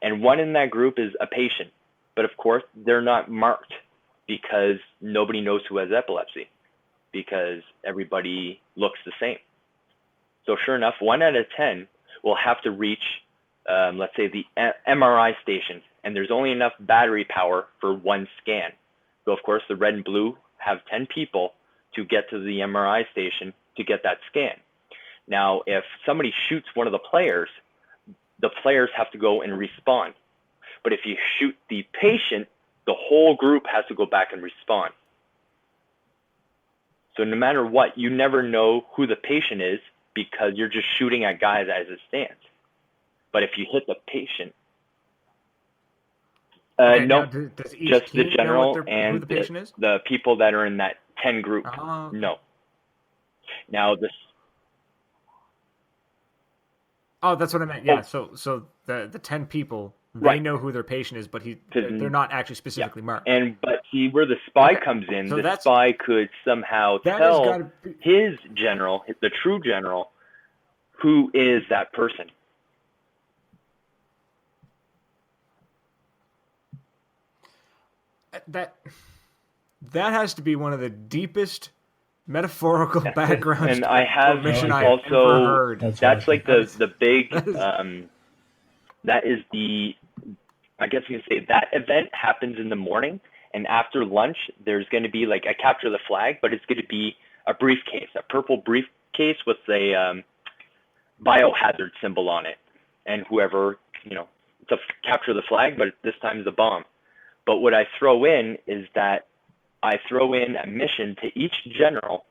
and one in that group is a patient. But of course, they're not marked because nobody knows who has epilepsy, because everybody looks the same. So sure enough, 1 out of 10 will have to reach, let's say, the MRI station, and there's only enough battery power for 1 scan. So of course, the red and blue have 10 people to get to the MRI station to get that scan. Now, if somebody shoots one of the players have to go and respawn. But if you shoot the patient, the whole group has to go back and respawn. So no matter what, you never know who the patient is because you're just shooting at guys as it stands. But if you hit the patient, no, just the general and the people that are in that 10 group. No. Now this. Oh, that's what I meant. Yeah. So the 10 people. They know who their patient is, but they're not actually specifically marked. But see where the spy comes in. So the spy could somehow tell his general, the true general, who is that person. That has to be one of the deepest metaphorical backgrounds. And I have also heard. That's like the big. That is I guess you can say that event happens in the morning, and after lunch, there's going to be like a capture the flag, but it's going to be a briefcase, a purple briefcase with a biohazard symbol on it, and whoever, to capture the flag, but this time it's a bomb. But what I throw in is that I throw in a mission to each general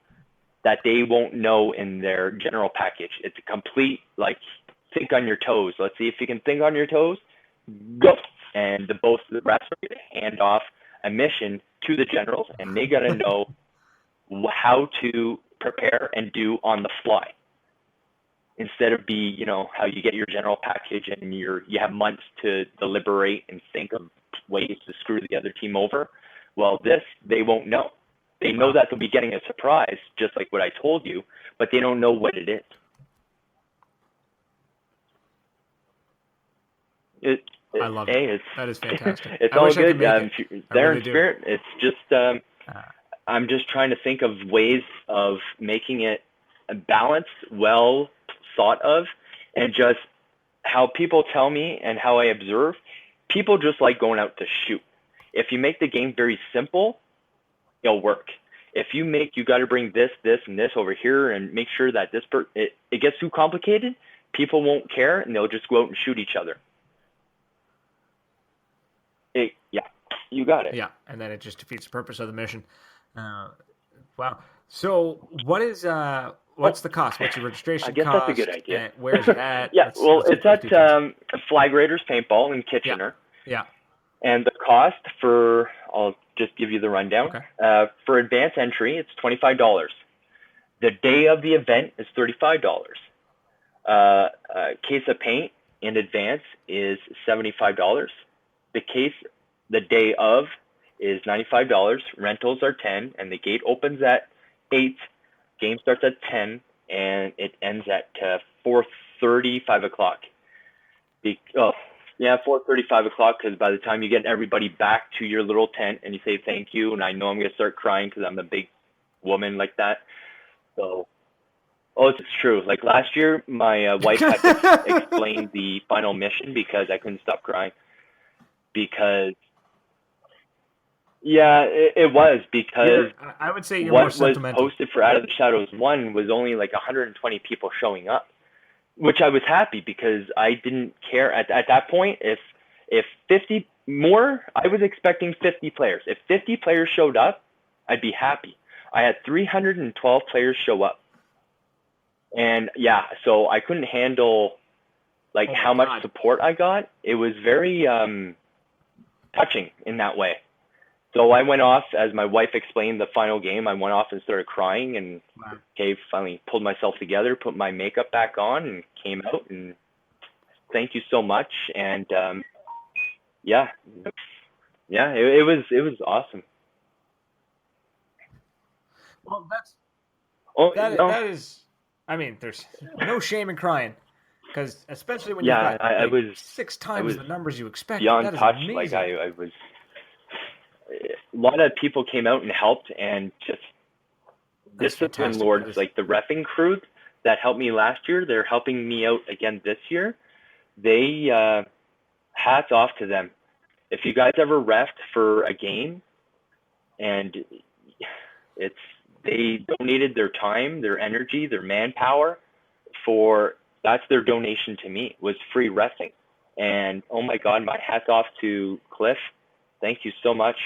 that they won't know in their general package. It's a complete, think on your toes. Let's see if you can think on your toes. Go. And both the rest are going to hand off a mission to the generals, and they got to know how to prepare and do on the fly. Instead of how you get your general package and you have months to deliberate and think of ways to screw the other team over. Well, this, they won't know. They know that they'll be getting a surprise, just like what I told you, but they don't know what it is. I love it. That is fantastic. It's all good. There in spirit, it's just, I'm just trying to think of ways of making it balanced, well thought of, and just how people tell me and how I observe, people just like going out to shoot. If you make the game very simple, it'll work. If you got to bring this, and this over here and make sure that it gets too complicated, people won't care and they'll just go out and shoot each other. Yeah, you got it. Yeah, and then it just defeats the purpose of the mission. Wow. So what is what's the cost? What's your registration cost? I guess that's a good idea. Where's it at? Yeah, it's at Flag Raiders Paintball in Kitchener. Yeah. And the cost I'll just give you the rundown. Okay. For advance entry, it's $25. The day of the event is $35. A case of paint in advance is $75. The day of is $95. Rentals are $10, and the gate opens at 8. Game starts at 10, and it ends at 4:30, 5 o'clock. 4:30, 5 o'clock, because by the time you get everybody back to your little tent and you say thank you, and I know I'm going to start crying because I'm a big woman like that. So, it's true. Like last year, my wife had to explain the final mission because I couldn't stop crying. Because, it was because I would say what was posted for Out of the Shadows 1 was only like 120 people showing up, which I was happy because I didn't care at that point. If 50 more, I was expecting 50 players. If 50 players showed up, I'd be happy. I had 312 players show up. And so I couldn't handle how much support I got. It was very touching in that way. So I went off, as my wife explained the final game, I went off and started crying and finally pulled myself together, put my makeup back on and came out and thank you so much. And it was awesome. Well, that is, I mean, there's no shame in crying. Because especially when you've got I was 6 times the numbers you expect. Beyond touch. Amazing. I was. A lot of people came out and helped, and just discipline lords like the reffing crew that helped me last year. They're helping me out again this year. They hats off to them. If you guys ever reffed for a game, and they donated their time, their energy, their manpower that's their donation to me, was free reffing. And oh my God, my hat's off to Cliff. Thank you so much.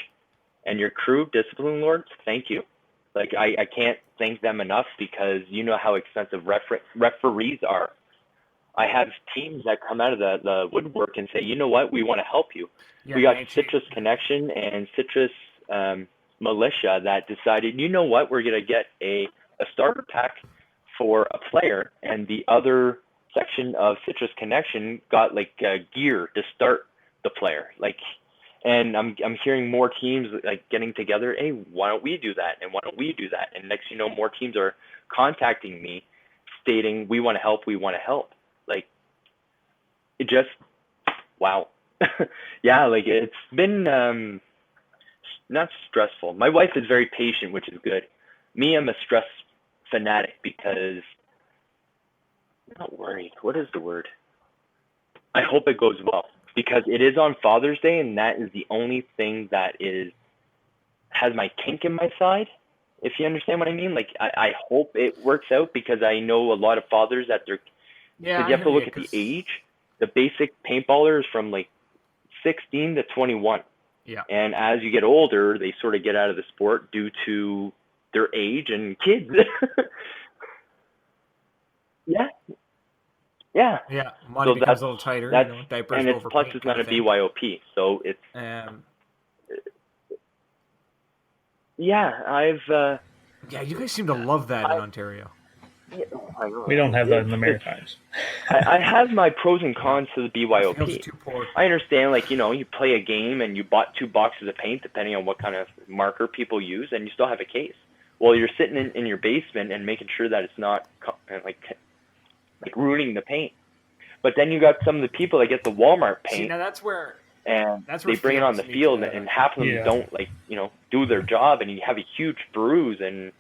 And your crew, Discipline Lords, thank you. I can't thank them enough because you know how expensive referees are. I have teams that come out of the woodwork and say, you know what, we want to help you. We got Citrus Connection and Citrus Militia that decided, you know what, we're going to get a starter pack for a player, and the other section of Citrus Connection got gear to start the player. And I'm hearing more teams getting together. Hey, why don't we do that? And why don't we do that? And next, more teams are contacting me, stating we want to help. We want to help. It just wow. It's been not stressful. My wife is very patient, which is good. Me, I'm a stress fanatic because I'm not worried. What is the word? I hope it goes well. Because it is on Father's Day, and that is the only thing that has my kink in my side, if you understand what I mean. I hope it works out because I know a lot of fathers that Yeah, Because you have to look at the age. The basic paintballer is from like 16 to 21. Yeah. And as you get older, they sort of get out of the sport due to their age and kids. Yeah. Yeah. Yeah, money becomes a little tighter. Diapers and it's plus it's not a BYOP, so it's. Yeah, yeah, you guys seem to love that in Ontario. Yeah, we don't have that in the Maritimes. I have my pros and cons to the BYOP. I understand, like, you play a game and you bought 2 boxes of paint, depending on what kind of marker people use, and you still have a case. Well, you're sitting in your basement and making sure that it's not like ruining the paint. But then you got some of the people that get the Walmart paint. See, now that's where they bring it on the field, and half of them don't do their job, and you have a huge bruise, and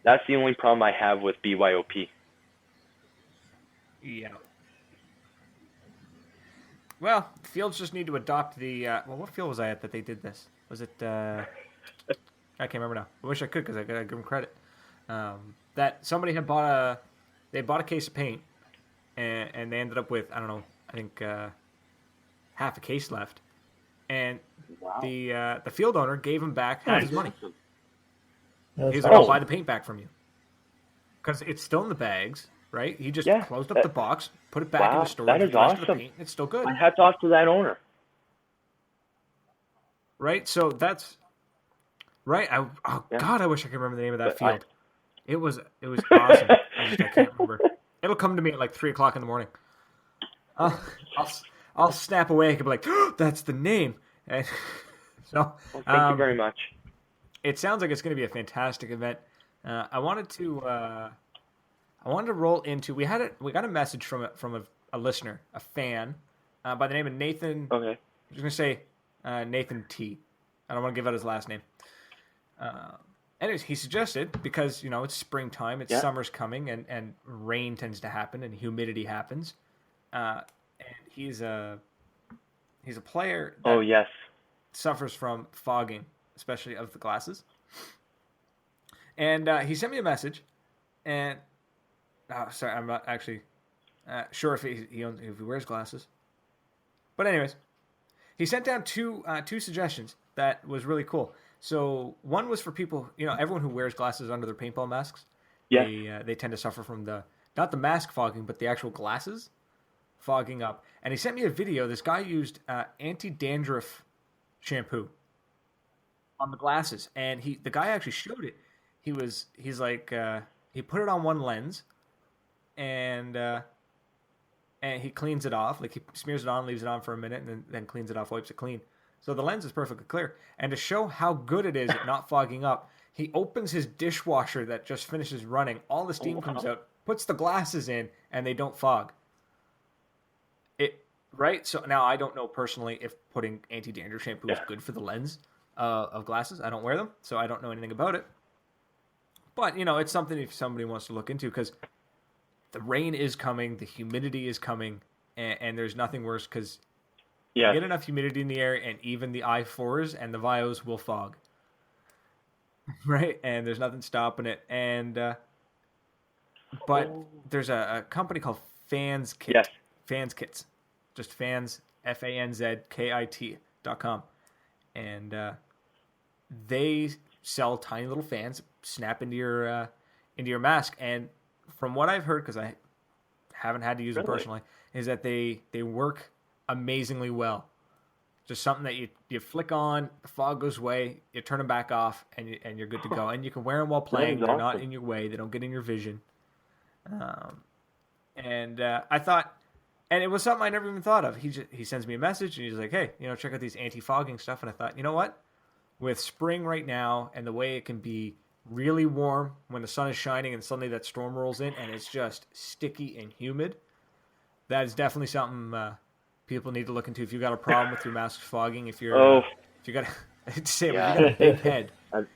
that's the only problem I have with BYOP. Yeah. Well, fields just need to adopt the. What field was I at that they did this? Was it? I can't remember now. I wish I could because I gotta give them credit. That somebody had bought a case of paint, and they ended up with, I don't know, I think half a case left, and the field owner gave him back half his money. He's like, I'll buy the paint back from you because it's still in the bags, right? He just closed up the box, put it back in the storage. That is awesome. Paint, it's still good. My hat's off to that owner. Right, so that's right. God, I wish I could remember the name of that field. It was awesome. I can't remember. It'll come to me at like 3:00 in the morning. I'll snap away and be like, oh, that's the name. And so thank you very much. It sounds like it's going to be a fantastic event. I wanted to roll into. We got a message from a listener, a fan, by the name of Nathan. Okay. I was going to say Nathan T. I don't want to give out his last name. Anyways, he suggested, because it's springtime, summer's coming, and rain tends to happen and humidity happens. And he's a player that suffers from fogging, especially of the glasses. And he sent me a message, and sorry, I'm not actually sure if he wears glasses. But anyways, he sent down two suggestions that was really cool. So one was for people, everyone who wears glasses under their paintball masks. Yeah. They tend to suffer from not the mask fogging, but the actual glasses fogging up. And he sent me a video. This guy used anti-dandruff shampoo on the glasses, and the guy actually showed it. He's like he put it on one lens, and he cleans it off. Like, he smears it on, leaves it on for a minute, and then cleans it off, wipes it clean. So the lens is perfectly clear. And to show how good it is at not fogging up, he opens his dishwasher that just finishes running. All the steam comes out, puts the glasses in, and they don't fog. Right? So now I don't know personally if putting anti-dandruff shampoo is good for the lens of glasses. I don't wear them, so I don't know anything about it. But, it's something if somebody wants to look into, because the rain is coming, the humidity is coming, and there's nothing worse, because you get enough humidity in the air, and even the I4s and the Vios will fog. Right? And there's nothing stopping it. And but there's a company called Fans Kit. Yes. Fans Kits. Just Fans, FANZKIT.com. And they sell tiny little fans, snap into your mask. And from what I've heard, because I haven't had to use them personally, is that they work amazingly well. Just something that you flick on, the fog goes away, you turn them back off, and you're good to go. And you can wear them while playing. They're not in your way. They don't get in your vision. And I thought, and it was something I never even thought of. He sends me a message, and he's like, hey, check out these anti-fogging stuff. And I thought, you know what? With spring right now, and the way it can be really warm when the sun is shining, and suddenly that storm rolls in, and it's just sticky and humid, that is definitely something people need to look into. If you've got a problem with your mask fogging, if you got a big head, and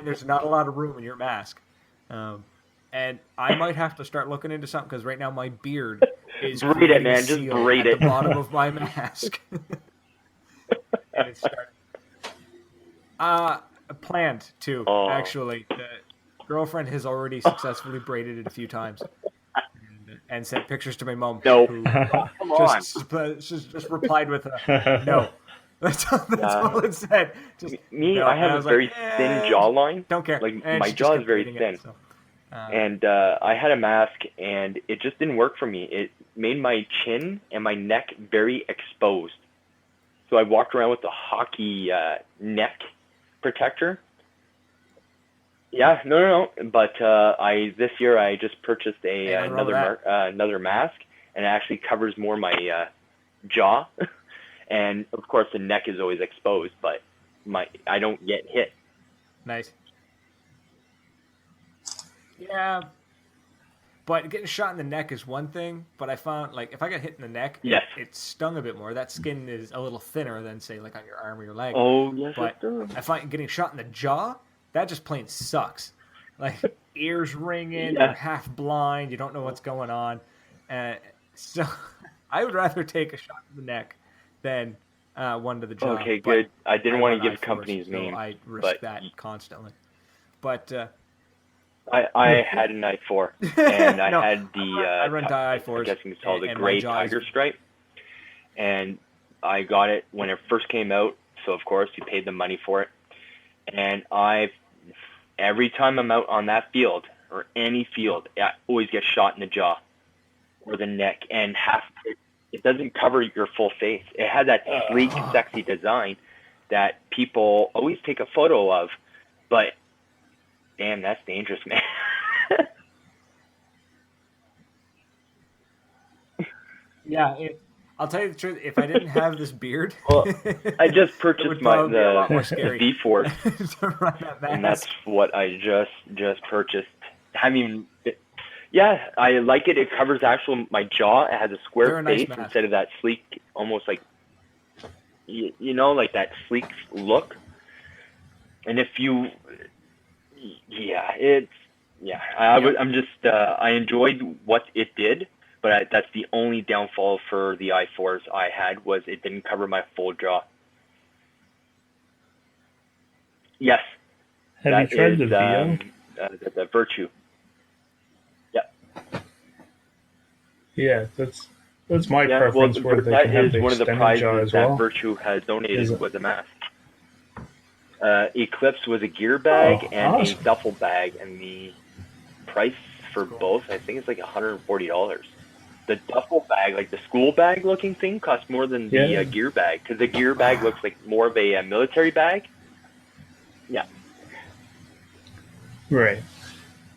there's not a lot of room in your mask, and I might have to start looking into something, because right now my beard is braid it, man. Just braid at the bottom of my mask. And it's starting. Planned to, actually. The girlfriend has already successfully braided it a few times. and sent pictures to my mom. No. Who Come on. just replied with a no. That's all it said. Just, Me, no. I have And a was very like, thin jawline. Don't care. Like, And my she just jaw is kept very reading thin. it, so, And I had a mask, and it just didn't work for me. It made my chin and my neck very exposed. So I walked around with a hockey neck protector. Yeah, no. But this year I just purchased another mask, and it actually covers more my jaw. And of course the neck is always exposed, but I don't get hit. Nice. Yeah, but getting shot in the neck is one thing. But I found, like, if I got hit in the neck, Yes. it stung a bit more. That skin is a little thinner than, say, like on your arm or your leg. Oh, yes, But it does. I find getting shot in the jaw, that just plain sucks. Like, ears ringing, Yeah. you're half blind, you don't know what's going on. So I would rather take a shot in the neck than one to the jaw. Okay, But good. I didn't want to run give I-Force, company's so name, I risk but that constantly. But I had an I-4, and I No, had the I run I-Force, I guess you can call it the and my gray jaw is- tiger stripe, and I got it when it first came out. So of course you paid the money for it, and every time I'm out on that field or any field, I always get shot in the jaw or the neck, and it doesn't cover your full face. It had that sleek, sexy design that people always take a photo of, but damn, that's dangerous, man. Yeah, I'll tell you the truth. If I didn't have this beard, Well, I just it purchased would probably be a lot more the scary V-Force, to run that mask. and that's what I just purchased. I mean, yeah, I like it. It covers my jaw. It has a They're square a nice face mask. instead of that sleek, almost like, you know, like that sleek look. And if you, I enjoyed what it did, but that's the only downfall for the I-4s I had, was it didn't cover my full jaw. Yes. Have you tried the VO? The Virtue. Yeah. Yeah, that's my preference. Well, where they that can have is the one of the extended jaw prizes as that well. Virtue has donated Is it? with the mask. Eclipse was a gear bag and awesome. a duffel bag, and the price for both, I think, it's like $140. The duffel bag, like the school bag looking thing, costs more than the gear bag, because the gear bag looks like more of a military bag. Yeah. Right.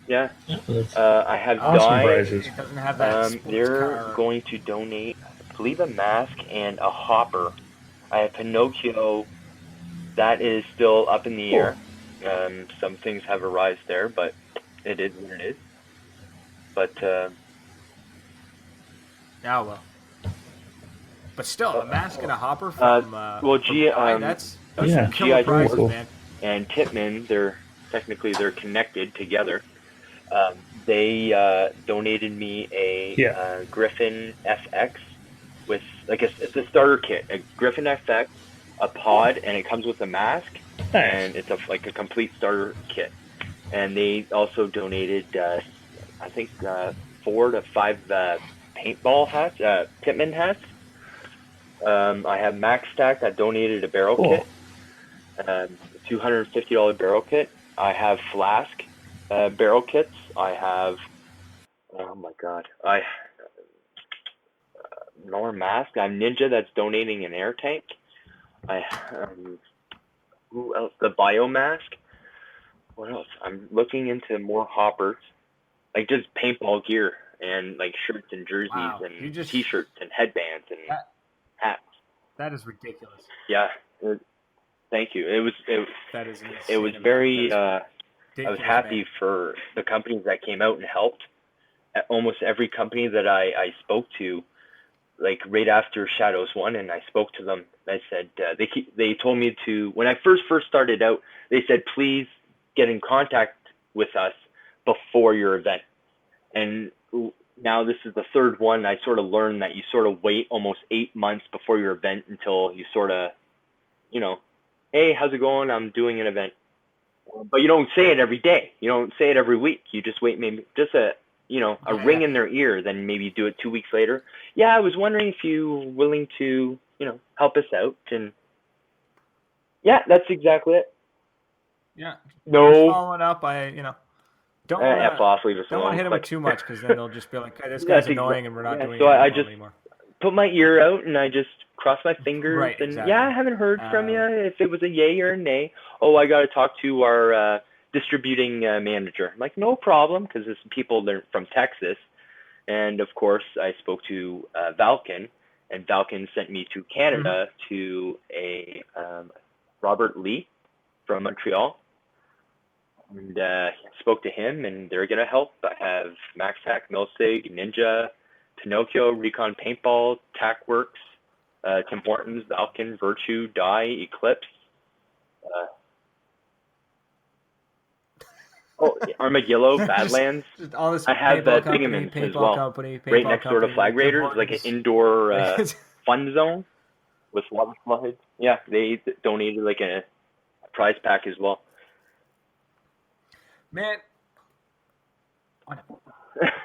Yeah. That's I have awesome Dye. prizes. It doesn't have that sports They're car. going to donate, I believe, a mask and a hopper. I have Pinocchio. That is still up in the air. Some things have arisen there, but it is what it is. But Well. But still, a mask and a hopper from that's Yeah. killer G.I. prizes, Joe. man. and Tippmann, they're connected together. They donated me a Griffin FX with, like, it's a starter kit, a Griffin FX, a pod, and it comes with a mask, and it's like a complete starter kit. And they also donated, I think, 4 to 5 paintball hats, Pittman hats. I have Max Stack that donated a barrel kit, $250 barrel kit. I have Flask barrel kits. I have, oh my god, more mask. I have Ninja that's donating an air tank. Who else? The Biomask. What else? I'm looking into more hoppers, like just paintball gear and like shirts and jerseys and t-shirts and headbands and hats. That is ridiculous. Yeah. Thank you. It was very. I was happy for the companies that came out and helped. Almost every company that I spoke to, like right after Shadows One, and I spoke to them. I said they told me to, when I first started out. They said, please get in contact with us before your event. And now this is the third one. I sort of learned that you sort of wait almost 8 months before your event until you sort of, hey, how's it going? I'm doing an event. But you don't say it every day. You don't say it every week. You just wait maybe just a ring in their ear, then maybe do it 2 weeks later. Yeah, I was wondering if you were willing to, help us out. And yeah, that's exactly it. Yeah. No. Just following up, don't want F off, leave us don't alone. want to hit them with too much, because then they'll just be like, hey, this That's guy's annoying and we're not doing so I anything just anymore. put my ear out and I just cross my fingers. Right, And exactly. yeah, I haven't heard from you if it was a yay or a nay. Oh, I got to talk to our distributing manager. I'm like, no problem, because there's people that are from Texas. And of course, I spoke to Valken, and Valken sent me to Canada to a Robert Lee from Montreal. And spoke to him, and they're going to help. I have MaxTac, Milsig, Ninja, Pinocchio, Recon Paintball, TacWorks, Tim Hortons, Valken, Virtue, Dye, Eclipse. Armadillo, Badlands. Just all this I have Bigamons as well. Company, Right next door to Flag Raiders, like an indoor fun zone with water slides. Yeah, they donated like a prize pack as well. Man,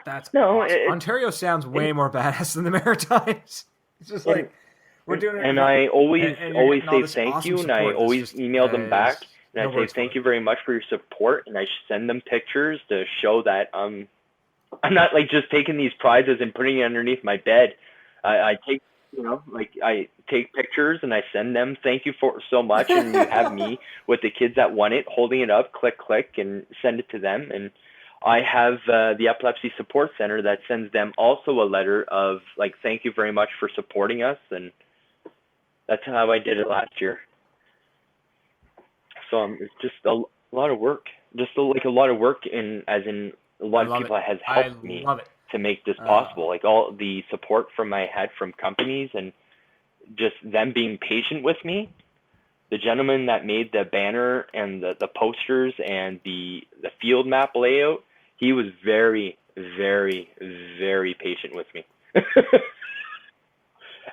that's No, awesome. Ontario sounds way more badass than the Maritimes. It's just like we're doing it. And I always say thank awesome you, and I support. always email them back, and no I say thank you very much for your support, and I send them pictures to show that I'm not like just taking these prizes and putting it underneath my bed. I take I take pictures and I send them. Thank you for so much, and you have me with the kids that won it, holding it up, click, and send it to them. And I have the Epilepsy Support Center that sends them also a letter of like, thank you very much for supporting us, and that's how I did it last year. So it's just a lot of work, a lot of work, as in a lot of people has helped me to make this possible. Like all the support I had from companies, and just them being patient with me. The gentleman that made the banner and the posters and the field map layout, he was very, very, very patient with me.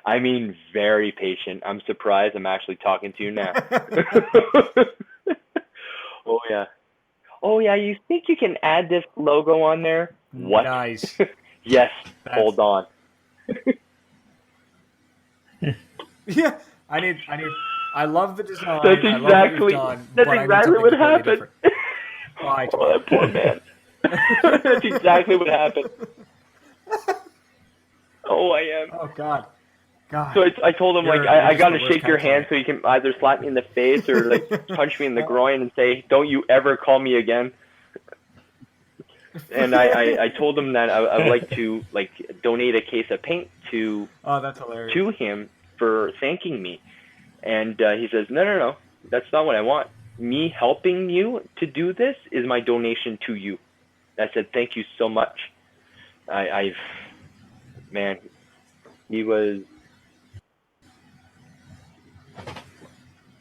I mean, very patient. I'm surprised I'm actually talking to you now. Oh yeah, you think you can add this logo on there? What? Nice. Yes, hold on. Yeah, I love the design. That's exactly what happened. Bye, oh, that poor man. That's exactly what happened. Oh, I am. Oh, God. So I told him, I got to shake your hand so you can either slap me in the face or, punch me in the groin and say, don't you ever call me again. And I told him that I would like to, donate a case of paint to him for thanking me. And he says, no, that's not what I want. Me helping you to do this is my donation to you. I said, thank you so much. He was...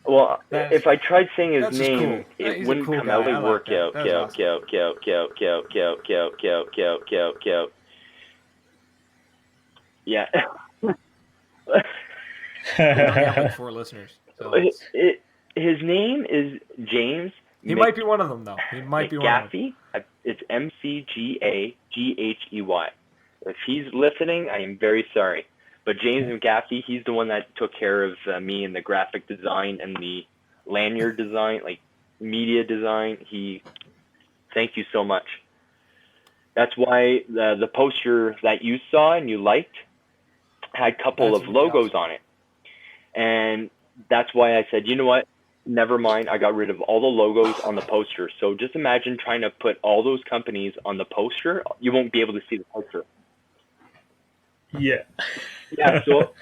Well, if I tried saying his name, it wouldn't come out. It work out. Yeah. Like 4 listeners. So his name is James. He might be one of them, though. He might be one of them. It's McGaghey. If he's listening, I am very sorry. But James McGaffey, he's the one that took care of me in the graphic design and the lanyard design, media design. Thank you so much. That's why the poster that you saw and you liked had a couple of logos on it. And that's why I said, you know what? Never mind. I got rid of all the logos on the poster. So just imagine trying to put all those companies on the poster. You won't be able to see the poster. Yeah. Yeah. So.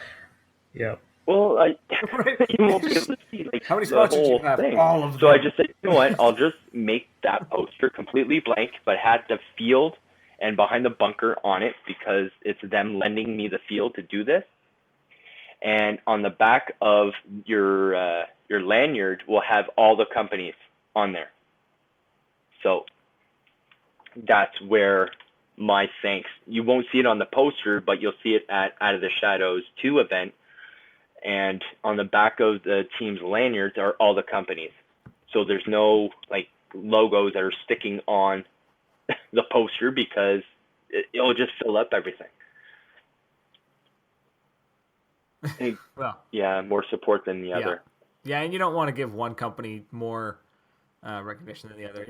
Yeah. Well, you won't be able to see how many spots did you have? Thing. All of them. So I just said, you know what? I'll just make that poster completely blank, but had the field and behind the bunker on it because it's them lending me the field to do this. And on the back of your lanyard will have all the companies on there. So that's where my thanks. You won't see it on the poster, but you'll see it at Out of the Shadows 2 event. And on the back of the team's lanyards are all the companies. So there's no logos that are sticking on the poster because it'll just fill up everything. Well, yeah, more support than the other. Yeah, and you don't want to give one company more recognition than the other,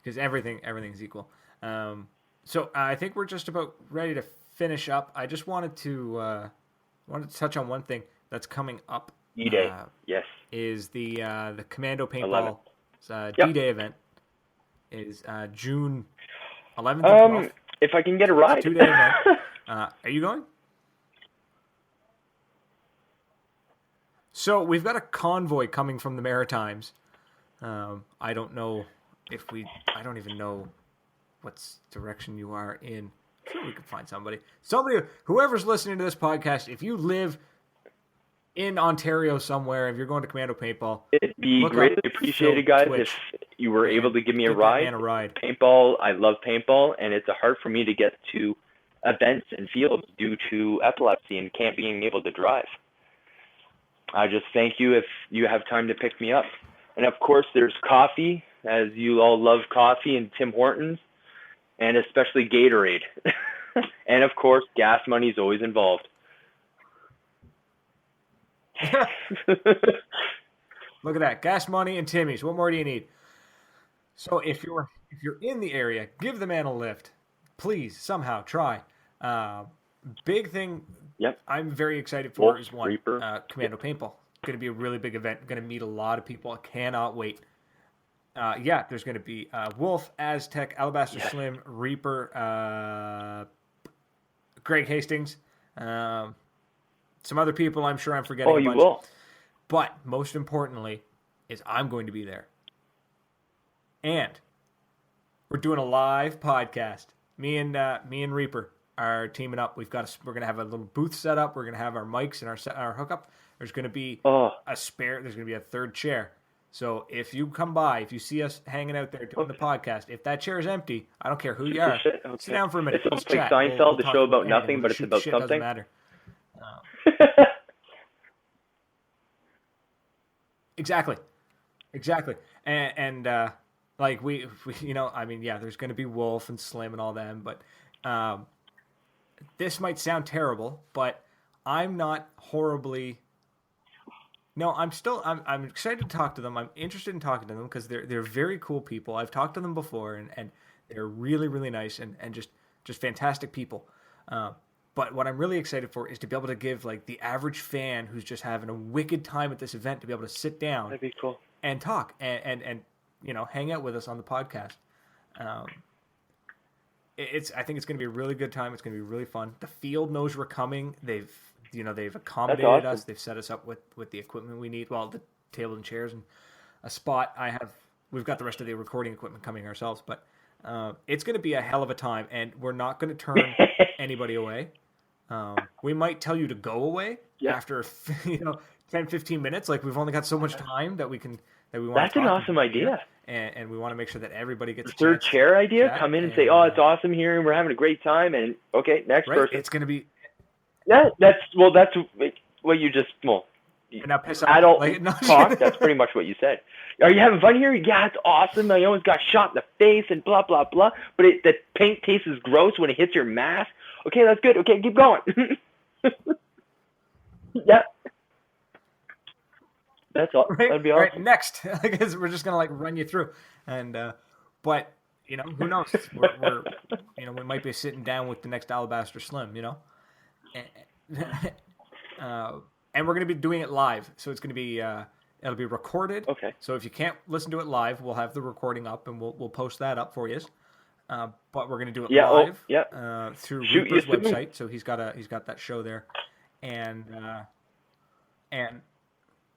because everything's equal. So I think we're just about ready to finish up. I just wanted to touch on one thing that's coming up. D-Day, yes, is the Commando Paintball D-Day event is June 11th and 12th. If I can get a ride. It's a 2-day event. Are you going? So we've got a convoy coming from the Maritimes. I don't know I don't even know what direction you are in. Sure, we could find somebody. Whoever's listening to this podcast, if you live in Ontario somewhere, if you're going to Commando Paintball, it'd be greatly appreciated, guys, if you were able to give me a ride. Paintball, I love paintball, and it's hard for me to get to events and fields due to epilepsy and can't being able to drive. I just thank you if you have time to pick me up. And of course, there's coffee, as you all love coffee, and Tim Hortons, and especially Gatorade. And of course, gas money is always involved. Look at that, gas money and Timmy's. What more do you need? So if you're in the area, give the man a lift. Please, somehow try. Big thing. Yep. I'm very excited for is one Reaper. Commando Paintball. Going to be a really big event. Going to meet a lot of people. I cannot wait. There's going to be Wolf, Aztec, Alabaster Slim, Reaper, Greg Hastings, some other people I'm sure I'm forgetting. Oh, you will. But most importantly is I'm going to be there. And we're doing a live podcast. Me and Reaper are teaming up. We're going to have a little booth set up. We're going to have our mics and our hookup. There's going to be a spare. There's going to be a third chair. So if you come by, if you see us hanging out there doing the podcast, if that chair is empty, I don't care who you are. Sit down for a minute. It's almost like Seinfeld, the show about nothing, but it's about something. Doesn't matter. Exactly. And like we there's going to be Wolf and Slim and all them, but this might sound terrible, but I'm not horribly. No, I'm excited to talk to them. I'm interested in talking to them because they're very cool people. I've talked to them before, and they're really, really nice and just fantastic people. But what I'm really excited for is to be able to give like the average fan who's just having a wicked time at this event to be able to sit down. That'd be cool. And talk and hang out with us on the podcast. I think it's going to be a really good time. It's going to be really fun. The field knows we're coming. They've accommodated us. They've set us up with the equipment we need. Well, the table and chairs and a spot. We've got the rest of the recording equipment coming ourselves, but it's going to be a hell of a time, and we're not going to turn anybody away. We might tell you to go away after 10, 15 minutes. Like we've only got so much time that we want. That's an awesome idea. And we want to make sure that everybody gets the third chair idea. Come in and say, "Oh, it's awesome here, and we're having a great time." And okay, next person. It's going to be. Yeah, that's what you just adult talk. That's pretty much what you said. Are you having fun here? Yeah, it's awesome. I almost got shot in the face and blah blah blah. But the paint tastes gross when it hits your mask. Okay, that's good. Okay, keep going. Yeah, that's all. Right, that'd be awesome. Right, next, I guess we're just gonna run you through, and but who knows? We're we might be sitting down with the next Alabaster Slim, and we're going to be doing it live. So it's going to be it'll be recorded. Okay. So if you can't listen to it live, we'll have the recording up and we'll post that up for you. But we're going to do it live through Reaper's website. So he's got that show there, and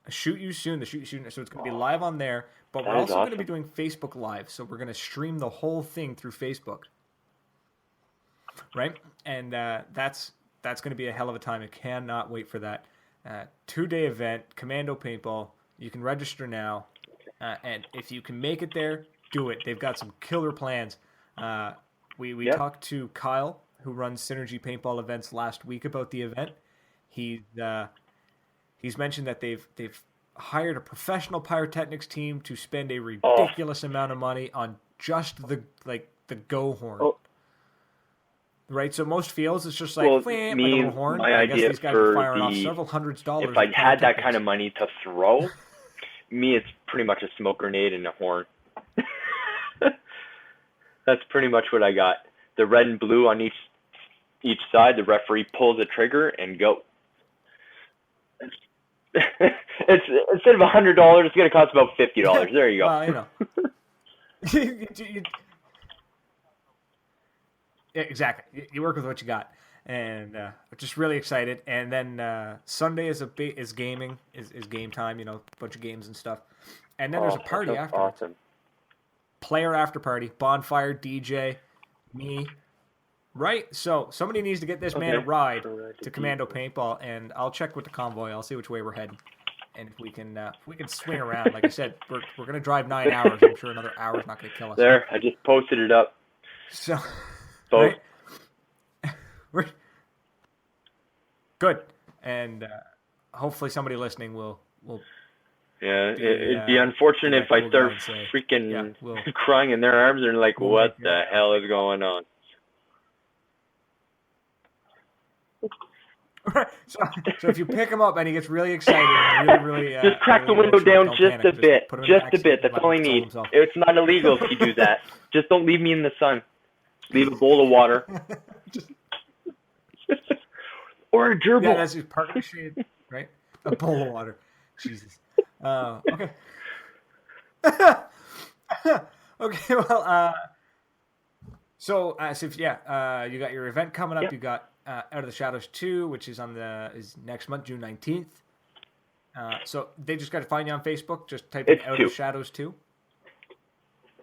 Shoot You Soon. So it's going to be live on there. But we're also going to be doing Facebook Live. So we're going to stream the whole thing through Facebook. Right, and that's going to be a hell of a time. I cannot wait for that. 2-day event, Commando Paintball. You can register now, and if you can make it there, do it. They've got some killer plans. We talked to Kyle, who runs Synergy Paintball events, last week about the event. He's mentioned that they've hired a professional pyrotechnics team to spend a ridiculous amount of money on just the go horn. right? So most fields, it's just like, Well, like a me, little horn. my I guess idea these guys are for firing off the several hundreds of dollars. if I had that kind of money to throw, me, it's pretty much a smoke grenade and a horn. That's pretty much what I got. The red and blue on each side. The referee pulls the trigger and go. It's instead of $100, it's going to cost about $50. There you go. Well, you know. Yeah, exactly. You work with what you got, and just really excited. And then Sunday is gaming, is game time. You know, a bunch of games and stuff. And then there's a party afterwards. Awesome. Player after party, bonfire, DJ, me. Right? So somebody needs to get this man a ride to Commando Paintball, and I'll check with the convoy. I'll see which way we're heading. And if we can swing around, like I said, we're gonna drive 9 hours. I'm sure another hour's not gonna kill us. There, I just posted it up. So, Both. right? We're good, and hopefully somebody listening will. Yeah, it'd be unfortunate if I start freaking crying in their arms and like, what the hell is going on? Right. So if you pick him up and he gets really excited, and really just crack the window down just a bit. Just a bit. That's all I need. It's not illegal if you do that. Just don't leave me in the sun. Leave a bowl of water. Or a gerbil. Yeah, that's just part of shade, right? A bowl of water. Jesus. Okay. Okay. Well. So if you got your event coming up. Yep. You got Out of the Shadows 2, which is is next month, June 19th. So they just got to find you on Facebook. Just type in Out of the Shadows 2.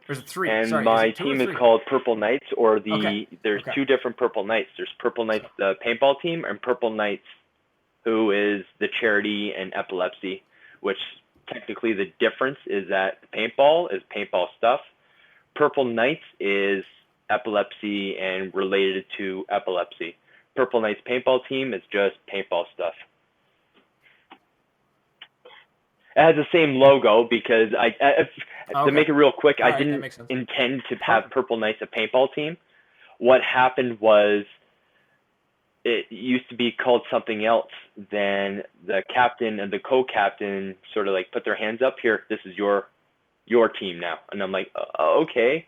There's a 3. And sorry, my team is called Purple Knights, or there's two different Purple Knights. There's Purple Knights, the paintball team, and Purple Knights, who is the charity and epilepsy, which technically the difference is that paintball is paintball stuff. Purple Knights is epilepsy and related to epilepsy. Purple Knights paintball team is just paintball stuff. It has the same logo because to make it real quick, I didn't intend to have Purple Knights a paintball team. What happened was it used to be called something else. Then the captain and the co-captain sort of like put their hands up here. This is your team now. And I'm like, okay,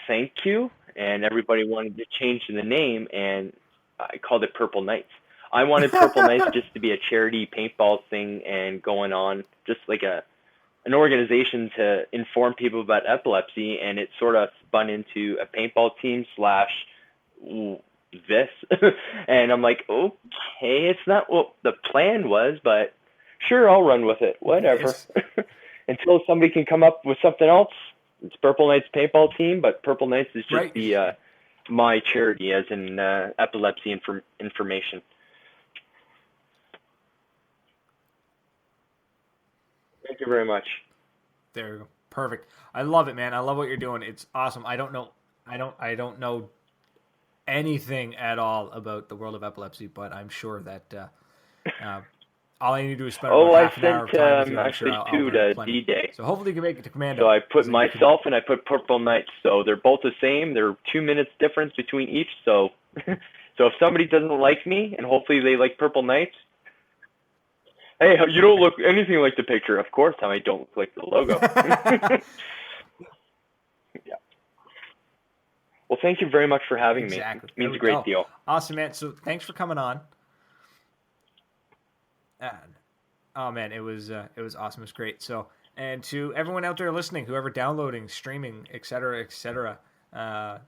thank you. And everybody wanted to change the name, and I called it Purple Knights. I wanted Purple Knights just to be a charity paintball thing and going on, just like an organization to inform people about epilepsy, and it sort of spun into a paintball team / this. And I'm like, okay, it's not what the plan was, but sure, I'll run with it, whatever. Until somebody can come up with something else. It's Purple Knights paintball team, but Purple Knights is just my charity, as in epilepsy information. Thank you very much. There you go. Perfect. I love it, man. I love what you're doing. It's awesome. I don't know anything at all about the world of epilepsy, but I'm sure that all I need to do is spend half an hour of time with you. Actually two to D-Day. So hopefully you can make it to Commando. So I put myself and I put Purple Knights. So they're both the same. They're 2 minutes difference between each. So if somebody doesn't like me, and hopefully they like Purple Knights, hey, you don't look anything like the picture. Of course, I don't look like the logo. Yeah. Well, thank you very much for having me. It means a great deal. Awesome, man. So thanks for coming on. Oh man, it was awesome. It was great. So, and to everyone out there listening, whoever downloading, streaming, etc., I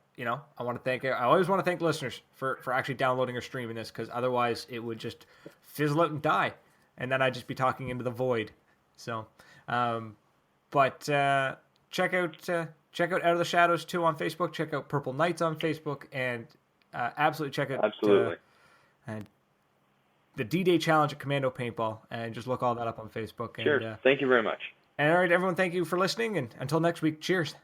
want to thank. I always want to thank listeners for actually downloading or streaming this, because otherwise it would just fizzle out and die, and then I'd just be talking into the void. So, but check out Out of the Shadows 2 on Facebook. Check out Purple Knights on Facebook, and absolutely check out the D-Day Challenge at Commando Paintball, and just look all that up on Facebook. Sure. Thank you very much. And all right, everyone, thank you for listening, and until next week, cheers.